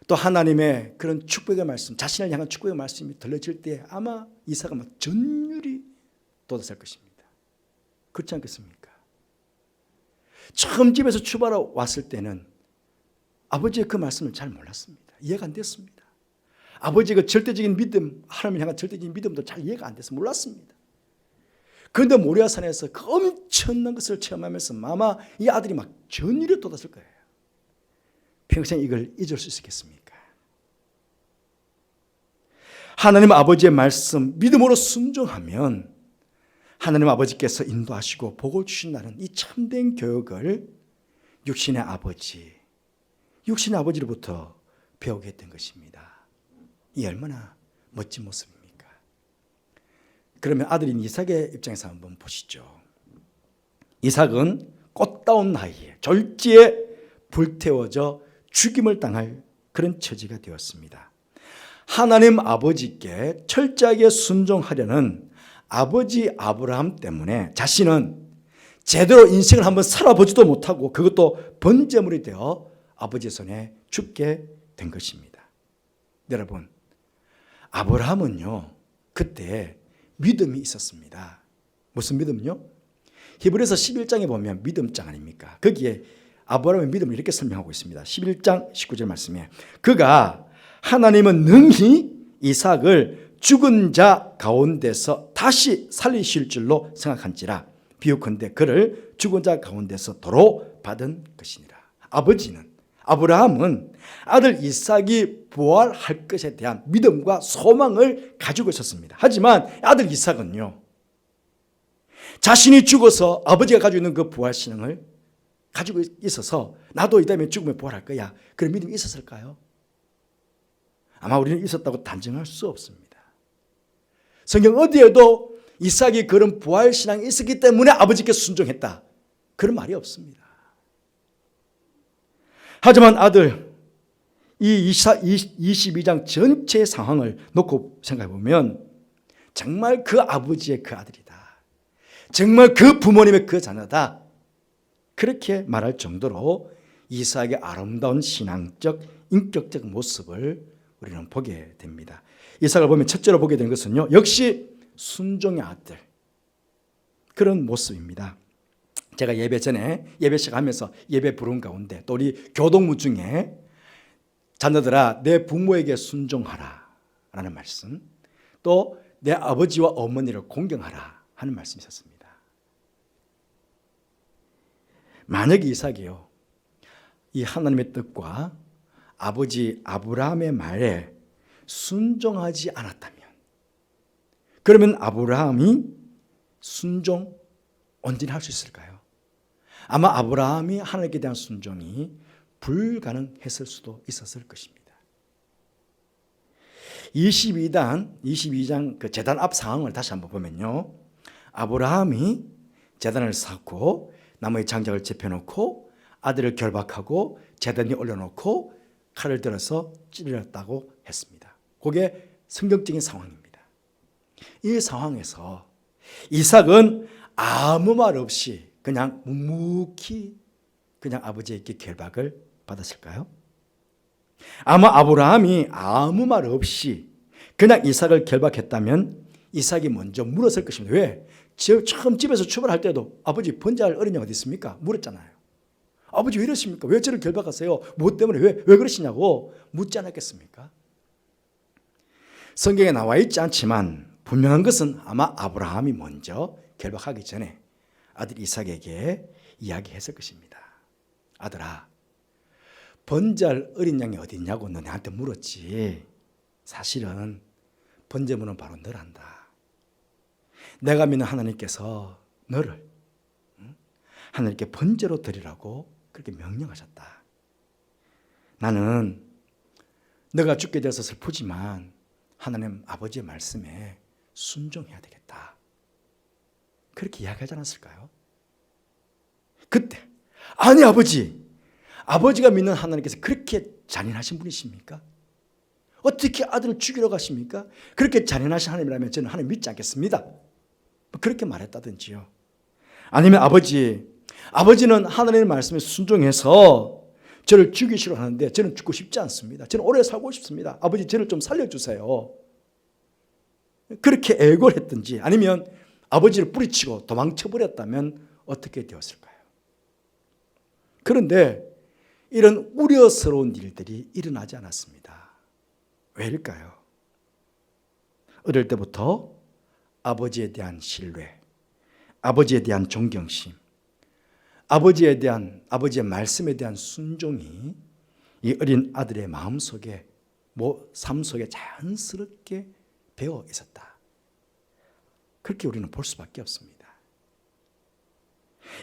또 하나님의 그런 축복의 말씀, 자신을 향한 축복의 말씀이 들려질 때 아마 이삭은 막 전율이 돋았을 것입니다. 그렇지 않겠습니까? 처음 집에서 출발하고 왔을 때는 아버지의 그 말씀을 잘 몰랐습니다. 이해가 안 됐습니다. 아버지의 그 절대적인 믿음, 하나님을 향한 절대적인 믿음도 잘 이해가 안 돼서 몰랐습니다. 그런데 모리아산에서 그 엄청난 것을 체험하면서 아마 이 아들이 막 전율이 돋았을 거예요. 평생 이걸 잊을 수 있겠습니까? 하나님 아버지의 말씀 믿음으로 순종하면 하나님 아버지께서 인도하시고 복을 주신다는 이 참된 교육을 육신의 아버지로부터 배우게 된 것입니다. 이 얼마나 멋진 모습입니까? 그러면 아들인 이삭의 입장에서 한번 보시죠. 이삭은 꽃다운 나이에 졸지에 불태워져 죽임을 당할 그런 처지가 되었습니다. 하나님 아버지께 철저하게 순종하려는 아버지 아브라함 때문에 자신은 제대로 인생을 한번 살아보지도 못하고 그것도 번제물이 되어 아버지 손에 죽게 된 것입니다. 여러분, 아브라함은요 그때 믿음이 있었습니다. 무슨 믿음요? 히브리서 11장에 보면 믿음장 아닙니까? 거기에 아브라함의 믿음을 이렇게 설명하고 있습니다. 11장 19절 말씀에 그가 하나님은 능히 이삭을 죽은 자 가운데서 다시 살리실 줄로 생각한지라 비유컨대 그를 죽은 자 가운데서 도로 받은 것이니라. 아브라함은 아들 이삭이 부활할 것에 대한 믿음과 소망을 가지고 있었습니다. 하지만 아들 이삭은요 자신이 죽어서 아버지가 가지고 있는 그 부활신앙을 가지고 있어서 나도 이 다음에 죽으면 부활할 거야, 그런 믿음이 있었을까요? 아마 우리는 있었다고 단정할 수 없습니다. 성경 어디에도 이삭이 그런 부활신앙이 있었기 때문에 아버지께 순종했다, 그런 말이 없습니다. 하지만 아들 이 22장 전체 상황을 놓고 생각해 보면 정말 그 아버지의 그 아들이다, 정말 그 부모님의 그 자녀다, 그렇게 말할 정도로 이삭의 아름다운 신앙적 인격적 모습을 우리는 보게 됩니다. 이삭을 보면 첫째로 보게 되는 것은요 역시 순종의 아들, 그런 모습입니다. 제가 예배 전에 예배 시작하면서 예배 부른 가운데 또 우리 교동문 중에 자녀들아 내 부모에게 순종하라 라는 말씀, 또 내 아버지와 어머니를 공경하라 하는 말씀이 있었습니다. 만약에 이삭이요 이 하나님의 뜻과 아버지 아브라함의 말에 순종하지 않았다면, 그러면 아브라함이 순종 언제나 할 수 있을까요? 아마 아브라함이 하나님께 대한 순종이 불가능했을 수도 있었을 것입니다. 22장 그 제단 앞 상황을 다시 한번 보면요, 아브라함이 제단을 쌓고 나무의 장작을 접해놓고 아들을 결박하고 제단 위에 올려놓고 칼을 들어서 찔렀다고 했습니다. 그게 성경적인 상황입니다. 이 상황에서 이삭은 아무 말 없이 그냥 묵묵히 그냥 아버지에게 결박을 받았을까요? 아마 아브라함이 아무 말 없이 그냥 이삭을 결박했다면 이삭이 먼저 물었을 것입니다. 왜? 처음 집에서 출발할 때도 아버지 번제할 어린이가 어디 있습니까? 물었잖아요. 아버지 왜 이러십니까? 왜 저를 결박하세요? 무엇 때문에 왜 그러시냐고 묻지 않았겠습니까? 성경에 나와 있지 않지만 분명한 것은 아마 아브라함이 먼저 결박하기 전에 아들 이삭에게 이야기했을 것입니다. 아들아, 번제할 어린 양이 어디 있냐고 너네한테 물었지. 사실은 번제물은 바로 너란다. 내가 믿는 하나님께서 너를 하나님께 번제로 드리라고 그렇게 명령하셨다. 나는 너가 죽게 되어서 슬프지만 하나님 아버지의 말씀에 순종해야 되겠다. 그렇게 이야기하지 않았을까요? 그때 아니 아버지가 믿는 하나님께서 그렇게 잔인하신 분이십니까? 어떻게 아들을 죽이러 가십니까? 그렇게 잔인하신 하나님이라면 저는 하나님 믿지 않겠습니다. 그렇게 말했다든지요. 아니면 아버지는 하나님의 말씀에 순종해서 저를 죽이시려 하는데 저는 죽고 싶지 않습니다. 저는 오래 살고 싶습니다. 아버지 저를 좀 살려주세요. 그렇게 애고를 했든지 아니면 아버지를 뿌리치고 도망쳐버렸다면 어떻게 되었을까요? 그런데 이런 우려스러운 일들이 일어나지 않았습니다. 왜일까요? 어릴 때부터 아버지에 대한 신뢰, 아버지에 대한 존경심, 아버지의 말씀에 대한 순종이 이 어린 아들의 마음속에, 삶 속에 자연스럽게 배어 있었다. 그렇게 우리는 볼 수밖에 없습니다.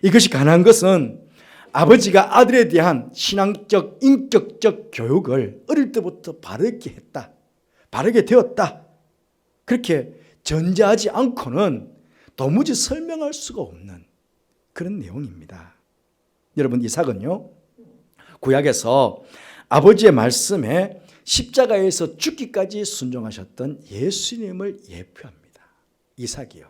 이것이 가능한 것은 아버지가 아들에 대한 신앙적, 인격적 교육을 어릴 때부터 바르게 했다. 바르게 되었다. 그렇게 전제하지 않고는 도무지 설명할 수가 없는 그런 내용입니다. 여러분, 이삭은요, 구약에서 아버지의 말씀에 십자가에서 죽기까지 순종하셨던 예수님을 예표합니다. 이삭이요.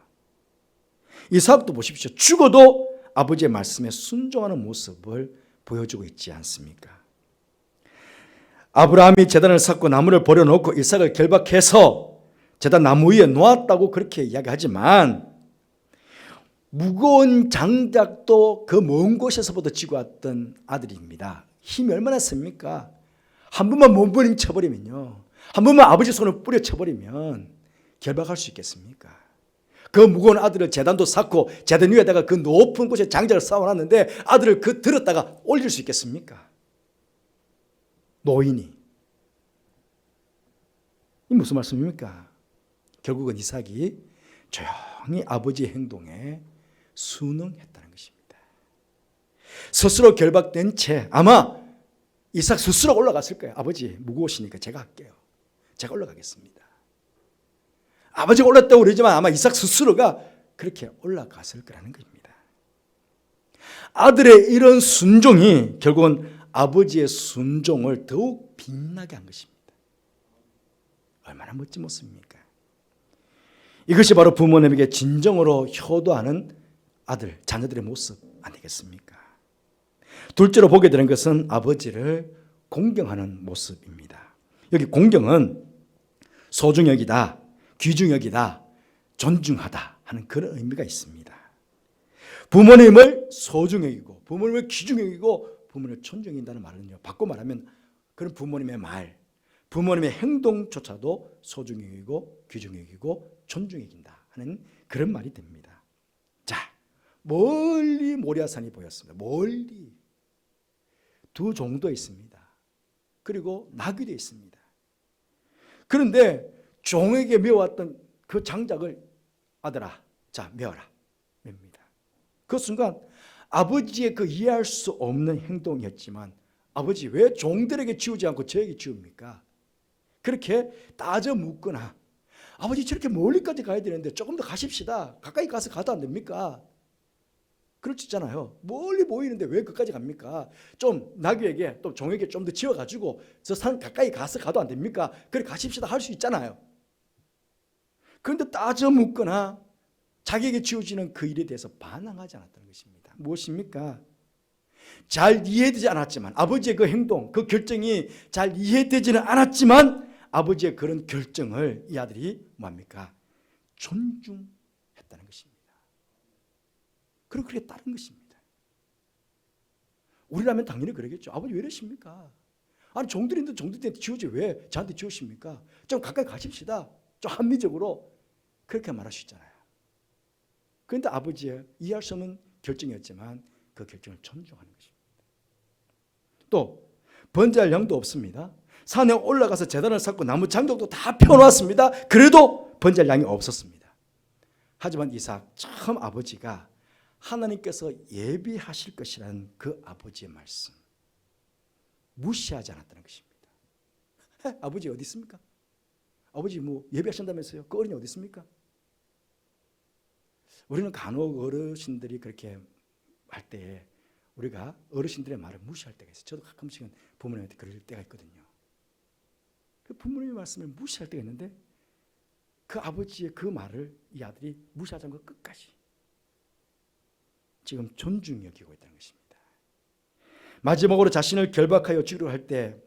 이삭도 보십시오. 죽어도 아버지의 말씀에 순종하는 모습을 보여주고 있지 않습니까? 아브라함이 제단을 쌓고 나무를 버려놓고 이삭을 결박해서 제단 나무 위에 놓았다고 그렇게 이야기하지만 무거운 장작도 그 먼 곳에서부터 지고 왔던 아들입니다. 힘이 얼마나 셉니까? 한 번만 몸부림쳐버리면요, 한 번만 아버지 손을 뿌려쳐버리면 결박할 수 있겠습니까? 그 무거운 아들을 제단도 쌓고 제단 위에다가 그 높은 곳에 장작을 쌓아놨는데 아들을 들었다가 올릴 수 있겠습니까? 노인이. 이 무슨 말씀입니까? 결국은 이삭이 조용히 아버지의 행동에 순응했다는 것입니다. 스스로 결박된 채 아마 이삭 스스로 올라갔을 거예요. 아버지 무거우시니까 제가 할게요. 제가 올라가겠습니다. 아버지가 올랐다고 그러지만 아마 이삭 스스로가 그렇게 올라갔을 거라는 것입니다. 아들의 이런 순종이 결국은 아버지의 순종을 더욱 빛나게 한 것입니다. 얼마나 멋진 모습입니까? 이것이 바로 부모님에게 진정으로 효도하는 자녀들의 모습 아니겠습니까? 둘째로 보게 되는 것은 아버지를 공경하는 모습입니다. 여기 공경은 소중히 여기다, 귀중히 여기다, 존중하다 하는 그런 의미가 있습니다. 부모님을 소중히 여기고 부모님을 귀중히 여기고 부모님을 존중히 여긴다는 말은요, 바꿔 말하면 그런 부모님의 말, 부모님의 행동조차도 소중히 여기고 귀중히 여기고 존중히 여긴다 하는 그런 말이 됩니다. 자, 멀리 모리아산이 보였습니다. 멀리 두 종도 있습니다. 그리고 나귀도 있습니다. 그런데 종에게 메어왔던 그 장작을 아들아, 자 메어라, 맵니다. 그 순간 아버지의 그 이해할 수 없는 행동이었지만 아버지 왜 종들에게 지우지 않고 저에게 지웁니까? 그렇게 따져 묻거나 아버지 저렇게 멀리까지 가야 되는데 조금 더 가십시다. 가까이 가서 가도 안 됩니까? 그럴 수 있잖아요. 멀리 보이는데 왜 그까지 갑니까? 좀 나귀에게 또 종에게 좀 더 지어가지고 저 산 가까이 가서 가도 안 됩니까? 그래 가십시다 할 수 있잖아요. 그런데 따져 묻거나 자기에게 지어지는 그 일에 대해서 반항하지 않았다는 것입니다. 무엇입니까? 잘 이해되지 않았지만 아버지의 그 행동, 그 결정이 잘 이해되지는 않았지만 아버지의 그런 결정을 이 아들이 뭡니까? 존중했다는 것입니다. 그리고 그렇게 따른 것입니다. 우리라면 당연히 그러겠죠. 아버지 왜 이러십니까? 아니 종들인데 종들한테 지우지 왜 저한테 지우십니까? 좀 가까이 가십시다. 좀 합리적으로 그렇게 말할 수 있잖아요. 그런데 아버지의 이해할 수 없는 결정이었지만 그 결정을 존중하는 것입니다. 또 번제할 양도 없습니다. 산에 올라가서 제단을 쌓고 나무 장독도 다 펴놓았습니다. 그래도 번제할 양이 없었습니다. 하지만 이삭, 처음 아버지가 하나님께서 예비하실 것이라는 그 아버지의 말씀 무시하지 않았다는 것입니다. 아버지 어디 있습니까? 아버지 뭐 예비하신다면서요? 그 어린이 어디 있습니까? 우리는 간혹 어르신들이 그렇게 할 때에 우리가 어르신들의 말을 무시할 때가 있어요. 저도 가끔씩은 부모님한테 그럴 때가 있거든요. 그 부모님의 말씀을 무시할 때가 있는데 그 아버지의 그 말을 이 아들이 무시하지 않고 끝까지 지금 존중히 여기고 있다는 것입니다. 마지막으로 자신을 결박하여 죽이려 할 때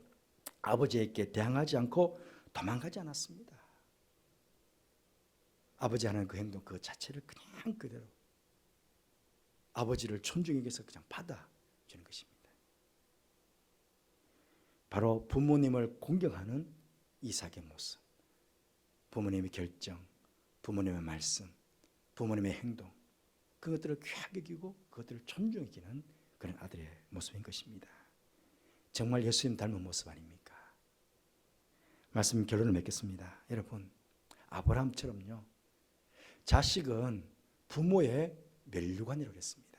아버지에게 대항하지 않고 도망가지 않았습니다. 아버지 하는 그 행동 그 자체를 그냥 그대로 아버지를 존중히 여겨서 그냥 받아주는 것입니다. 바로 부모님을 공경하는 이삭의 모습, 부모님의 결정, 부모님의 말씀, 부모님의 행동, 그것들을 귀하게 여기고 그것들을 존중히 여기는 그런 아들의 모습인 것입니다. 정말 예수님 닮은 모습 아닙니까? 말씀 결론을 맺겠습니다. 여러분, 아브라함처럼요, 자식은 부모의 멸류관이라고 했습니다.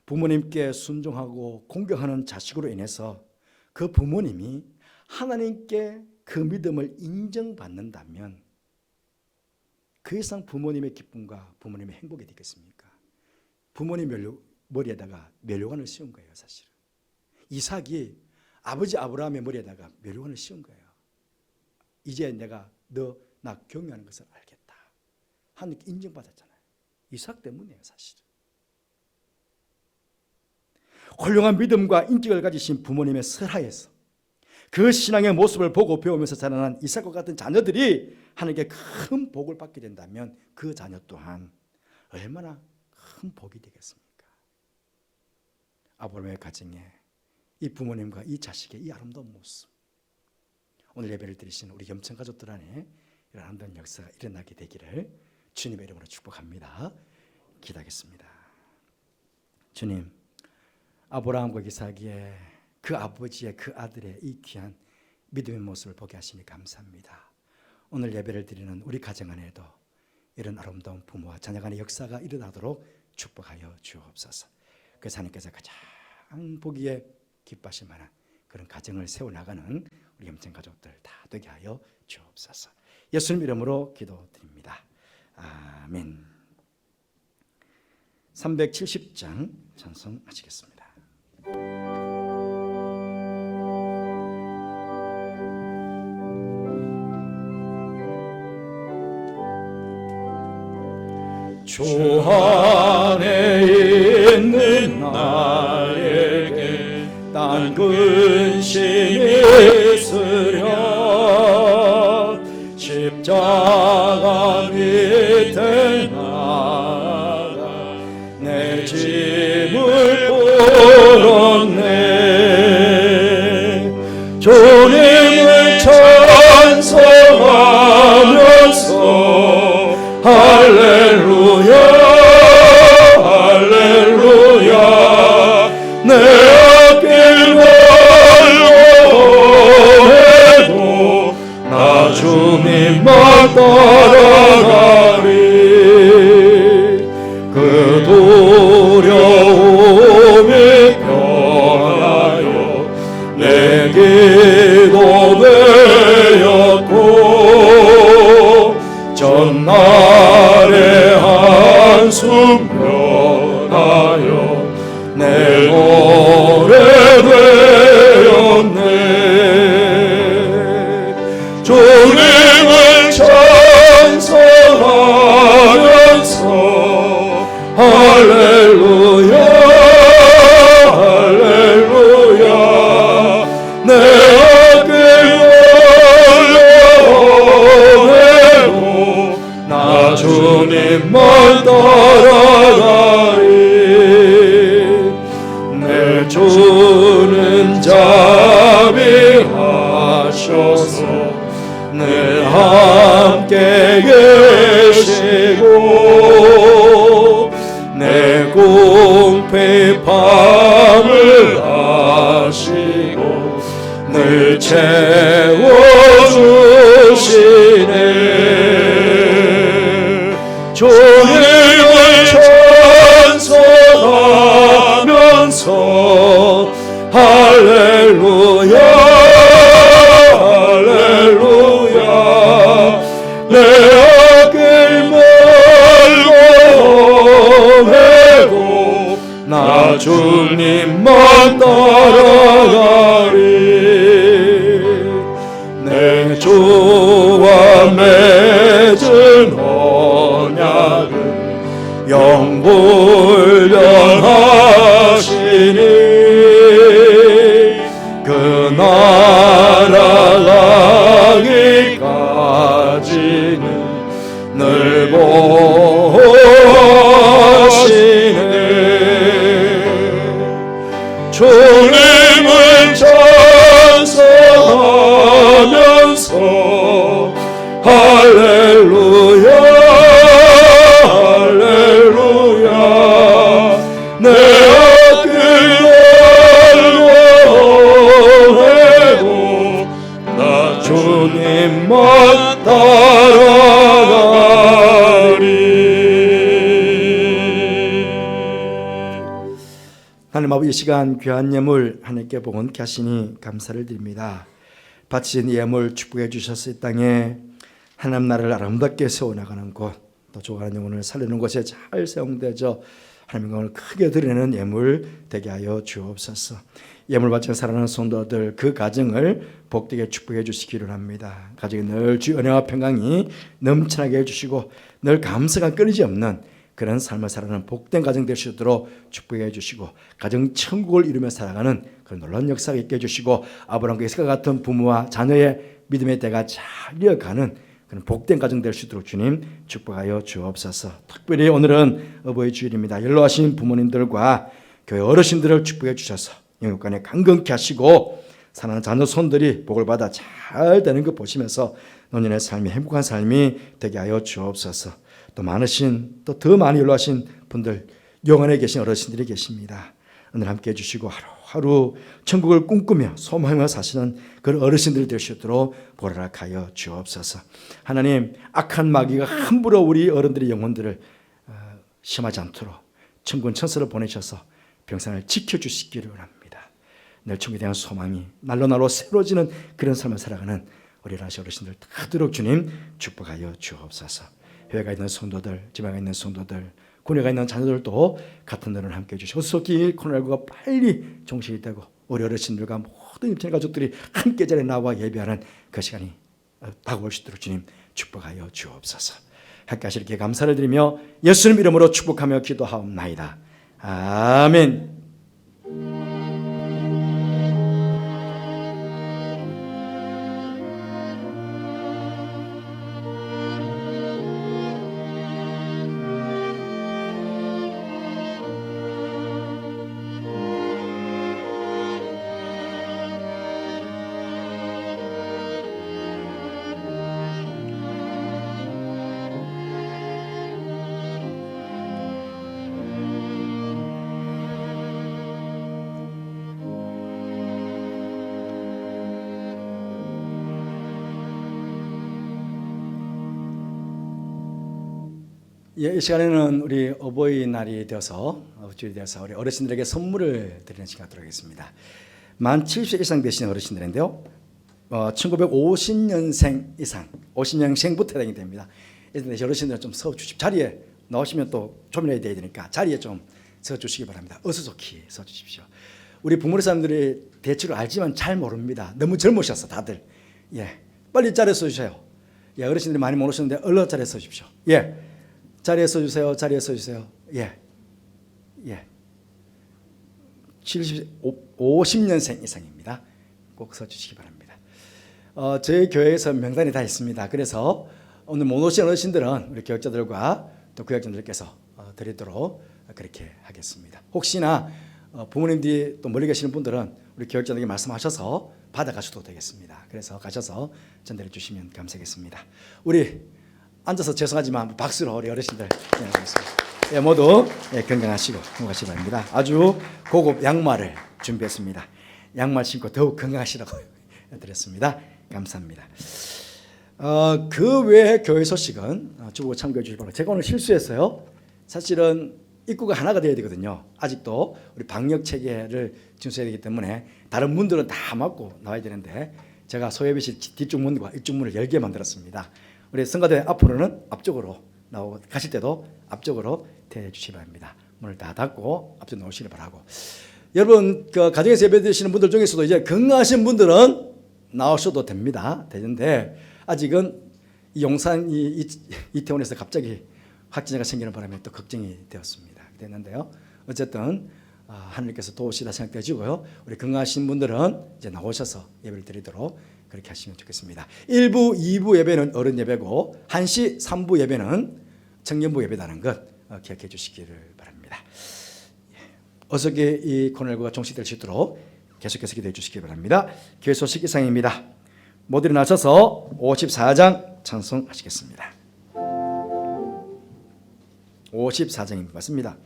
부모님께 순종하고 공경하는 자식으로 인해서 그 부모님이 하나님께 그 믿음을 인정받는다면 그 이상 부모님의 기쁨과 부모님의 행복이 되겠습니까? 부모님 머리에다가 멸류관을 씌운 거예요. 사실은 이삭이 아버지 아브라함의 머리에다가 멸류관을 씌운 거예요. 이제 내가 너 나 경유하는 것을 알겠다. 하나님께 인정받았잖아요. 이삭 때문이에요. 사실은 훌륭한 믿음과 인격을 가지신 부모님의 설하에서 그 신앙의 모습을 보고 배우면서 자라난 이삭과 같은 자녀들이 하나님께 큰 복을 받게 된다면 그 자녀 또한 얼마나 큰 복이 되겠습니까? 아브라함의 가정에 이 부모님과 이 자식의 이 아름다운 모습, 오늘 예배를 드리신 우리 겸천 가족들 안에 이런 아름다운 역사가 일어나게 되기를 주님의 이름으로 축복합니다. 기도하겠습니다. 주님, 아브라함과 이삭의 그 아버지의 그 아들의 이 귀한 믿음의 모습을 보게 하시니 감사합니다. 오늘 예배를 드리는 우리 가정 안에도 이런 아름다운 부모와 자녀 간의 역사가 일어나도록 축복하여 주옵소서. 그래서 하나님께서 가장 보기에 기뻐하실 만한 그런 가정을 세워나가는 우리 겸천 가족들 다 되게 하여 주옵소서. 예수님 이름으로 기도드립니다. 아멘. 370장 찬송하시겠습니다. 주 안에 있는 나에게 난 근심이 있으려 십자가 밑에 나가 내 짐을 풀었네. 주님을 찬송하면서 할렐루야 할렐루야 내 앞길 걸어해도 나 주님만 따라가리. 그 두려움이 변하여 내 기도 되었고 전날의 한숨 변하여 내 노래 되었네. 주님을 찬송하면서 할렐루야 할렐루야 내 앞길 걸어해도 나 주님만 따라가리. 내 주는 자비하셔서 늘 함께 계시고 내 궁핍함을 아시고 어길 멀고 헤고 나 주님만 따라가리. 내 주와 맺은 언약은 영불변하시니 그 나라 가기까지는 늘 보시네. 주님을 찬송하면서 할렐루야 할렐루야 내 어길 멀고 나 주님만 따라가리. 하나님 아버지, 이 시간 귀한 예물 하나님께 복원케 하시니 감사를 드립니다. 바친 예물 축복해 주셔서 이 땅에 하나님 나라를 아름답게 세워나가는 곳, 또 좋아하는 영혼을 살리는 곳에 잘 사용되어 하나님의 영광을 크게 드리는 예물 되게 하여 주옵소서. 예물 바쳐 살아가는 성도들 그 가정을 복되게 축복해 주시기를 합니다. 가정에 늘 주의 은혜와 평강이 넘쳐나게 해주시고 늘 감사가 끊이지 없는 그런 삶을 살아가는 복된 가정 될 수 있도록 축복해 주시고 가정 천국을 이루며 살아가는 그런 놀라운 역사가 있게 해주시고 아브라함과 이삭과 같은 부모와 자녀의 믿음의 대가 잘 이어가는 그런 복된 가정 될 수 있도록 주님 축복하여 주옵소서. 특별히 오늘은 어버이 주일입니다. 연로하신 부모님들과 교회 어르신들을 축복해 주셔서 영육간에 강건케 하시고 사랑하는 자녀 손들이 복을 받아 잘 되는 것 보시면서 노년의 삶이 행복한 삶이 되게 하여 주옵소서. 또 많으신 또 더 많이 연로하신 분들 영원에 계신 어르신들이 계십니다. 오늘 함께 해주시고 하루하루 천국을 꿈꾸며 소망하며 사시는 그런 어르신들 될 수 있도록 보라락하여 주옵소서. 하나님, 악한 마귀가 함부로 우리 어른들의 영혼들을 심하지 않도록 천군 천사를 보내셔서 평생을 지켜주시기를 원합니다. 늘 천국에 대한 소망이 날로 새로워지는 그런 삶을 살아가는 우리 라시 어르신들 다도록 주님 축복하여 주옵소서. 해외가 있는 성도들, 지방에 있는 성도들, 군에가 있는 자녀들도 같은 날을 함께 해주시고 속히 코로나19가 빨리 종식이 되고 우리 어르신들과 모든 입체 가족들이 함께 자리에 나와 예배하는 그 시간이 다가올 수 있도록 주님 축복하여 주옵소서. 함께 하시기에 감사를 드리며 예수님 이름으로 축복하며 기도하옵나이다. 아멘. 이 시간에는 우리 어버이날이 되어서 주일이 되어서 우리 어르신들에게 선물을 드리는 시간 갖도록 하겠습니다. 만 70세 이상 되신 어르신들인데요, 1950년생 이상, 50년생부터 해당이 됩니다. 그래서 어르신들은 좀 서주십시오. 자리에 나오시면 또 조명이 돼야 되니까 자리에 좀 서주시기 바랍니다. 어서 좋게 서주십시오. 우리 부모님 사람들이 대체로 알지만 잘 모릅니다. 너무 젊으셔서 다들. 예, 빨리 자리에 서주세요. 예, 어르신들이 많이 못 오셨는데 얼른 자리에 서주십시오. 예. 자리에 서주세요. 자리에 서주세요. 예, 예. 50년생 이상입니다. 꼭 서주시기 바랍니다. 저희 교회에서 명단이 다 있습니다. 그래서 오늘 못 오신 어르신들은 우리 교역자들과 또 구역자들께서 드리도록 그렇게 하겠습니다. 혹시나 부모님들이 또 멀리 계시는 분들은 우리 교역자들에게 말씀하셔서 받아가셔도 되겠습니다. 그래서 가셔서 전달해 주시면 감사하겠습니다. 우리 앉아서 죄송하지만 박수로 우리 어르신들 진행하겠습니다. 예, 모두 건강하시고 행복하시기 바랍니다. 아주 고급 양말을 준비했습니다. 양말 신고 더욱 건강하시라고 드렸습니다. 감사합니다. 그 외에 교회 소식은 주보고 참고해 주시기 바랍니다. 제가 오늘 실수했어요. 사실은 입구가 하나가 되어야 되거든요. 아직도 우리 방역 체계를 준수해야 되기 때문에 다른 문들은 다 막고 나와야 되는데 제가 소예비실 뒤쪽 문과 이쪽 문을 열게 만들었습니다. 우리 성가대 앞으로는 앞쪽으로 나오고 가실 때도 앞쪽으로 대주시기 바랍니다. 문을 다 닫고 앞쪽 나오시길 바라고. 여러분 그 가정에서 예배드리시는 분들 중에서도 이제 건강하신 분들은 나오셔도 됩니다. 되는데 아직은 이 용산 이태원에서 갑자기 확진자가 생기는 바람에 또 걱정이 되었습니다. 됐는데요. 어쨌든 하나님께서 도우시다 생각되어지고요. 우리 건강하신 분들은 이제 나오셔서 예배를 드리도록 그렇게 하시면 좋겠습니다. 1부, 2부 예배는 어른 예배고 1시, 3부 예배는 청년부 예배라는 것 기억해 주시기를 바랍니다. 어떻게 이 코로나19가 종식될 수 있도록 계속해서 기도해 주시기 바랍니다. 교회 소식 이상입니다. 모두 일어나셔서 54장 찬송하시겠습니다. 54장입니다. 맞습니다.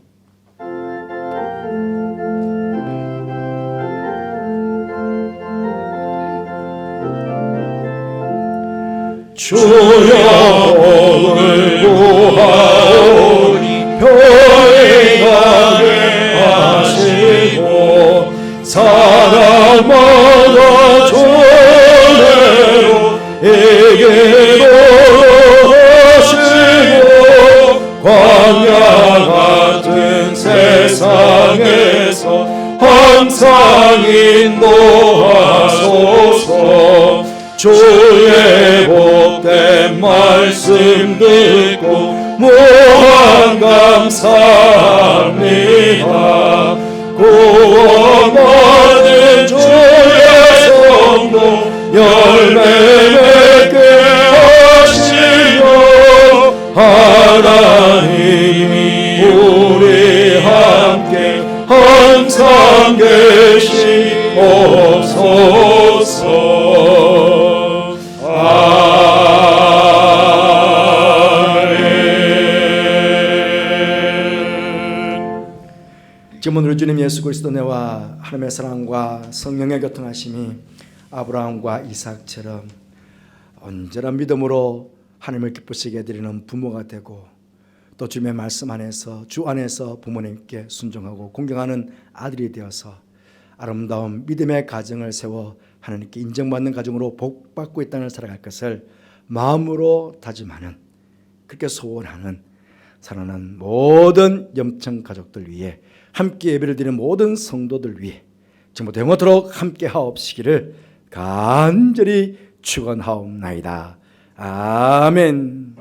주여 오늘 구하오니 평행하게 하시고 사랑마다 전례로 에게로 하시고 광야 같은 세상에서 항상 인도하소서. 주의 복된 말씀 듣고 무한 감사합니다. 구원받은 주의 성도 열매 맺게 하시며 하나님이 우리 함께 항상 계시옵소서. 지금 우리 주님 예수 그리스도 내와 하나님의 사랑과 성령의 교통하심이 아브라함과 이삭처럼 온전한 믿음으로 하나님을 기쁘시게 해드리는 부모가 되고 또 주님의 말씀 안에서 주 안에서 부모님께 순종하고 공경하는 아들이 되어서 아름다운 믿음의 가정을 세워 하나님께 인정받는 가정으로 복받고 이 땅을 살아갈 것을 마음으로 다짐하는, 그렇게 소원하는 사랑하는 모든 염청 가족들 위해, 함께 예배를 드리는 모든 성도들 위해 지금부터 영원토록 함께 하옵시기를 간절히 축원하옵나이다. 아멘.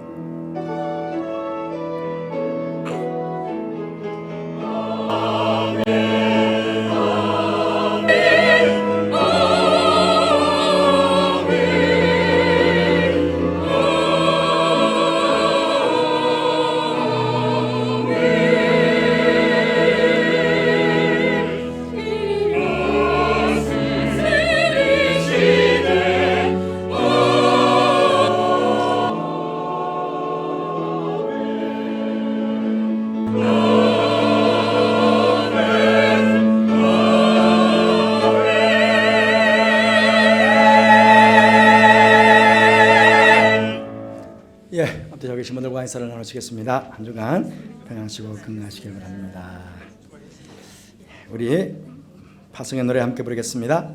앞에 계신 분들과 인사를 나누시겠습니다. 한 주간 평안하시고 건강하시길 바랍니다. 우리 파송의 노래 함께 부르겠습니다.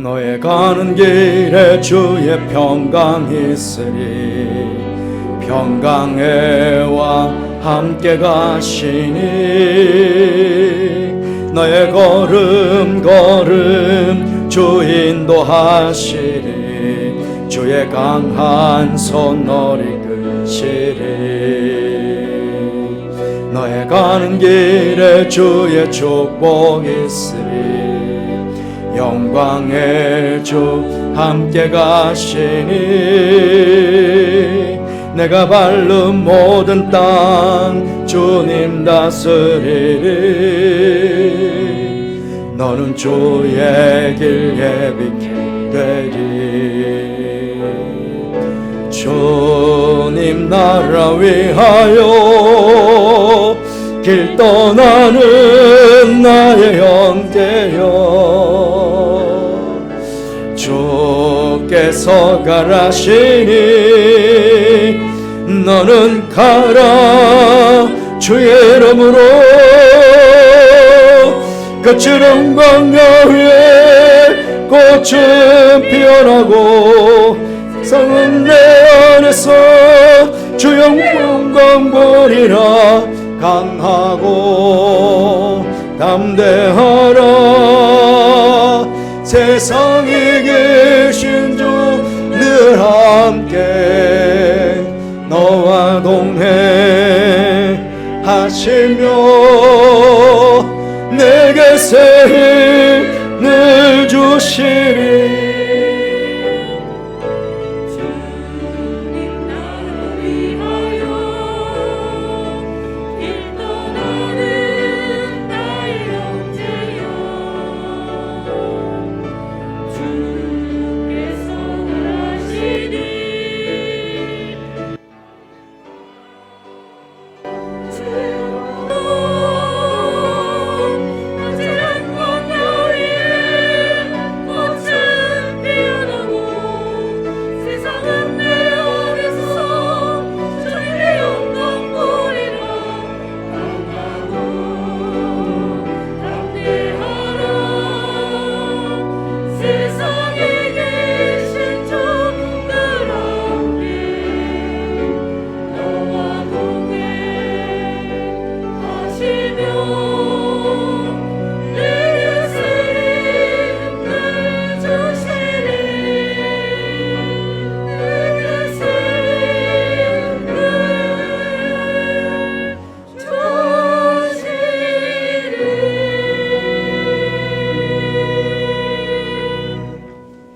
너의 가는 길에 주의 평강이 있으리. 평강의 왕 함께 가시니 너의 걸음 걸음 주 인도하시리. 주의 강한 손 너를 이끄시리. 너의 가는 길에 주의 축복 있으리. 영광의 주 함께 가시니 내가 밟는 모든 땅 주님 다스리리. 너는 주의 길 예비케 되리. 주님 나라 위하여 길 떠나는 나의 형제여, 주께서 가라시니 너는 가라 주의 이름으로 거칠은 광야 위에 꽃은 피어나고 성은 내 안에서 주영문 광벌이라 강하고 담대하라 세상에 계신 주 늘 함께 너와 동행하시며 내게 새 힘을 주시리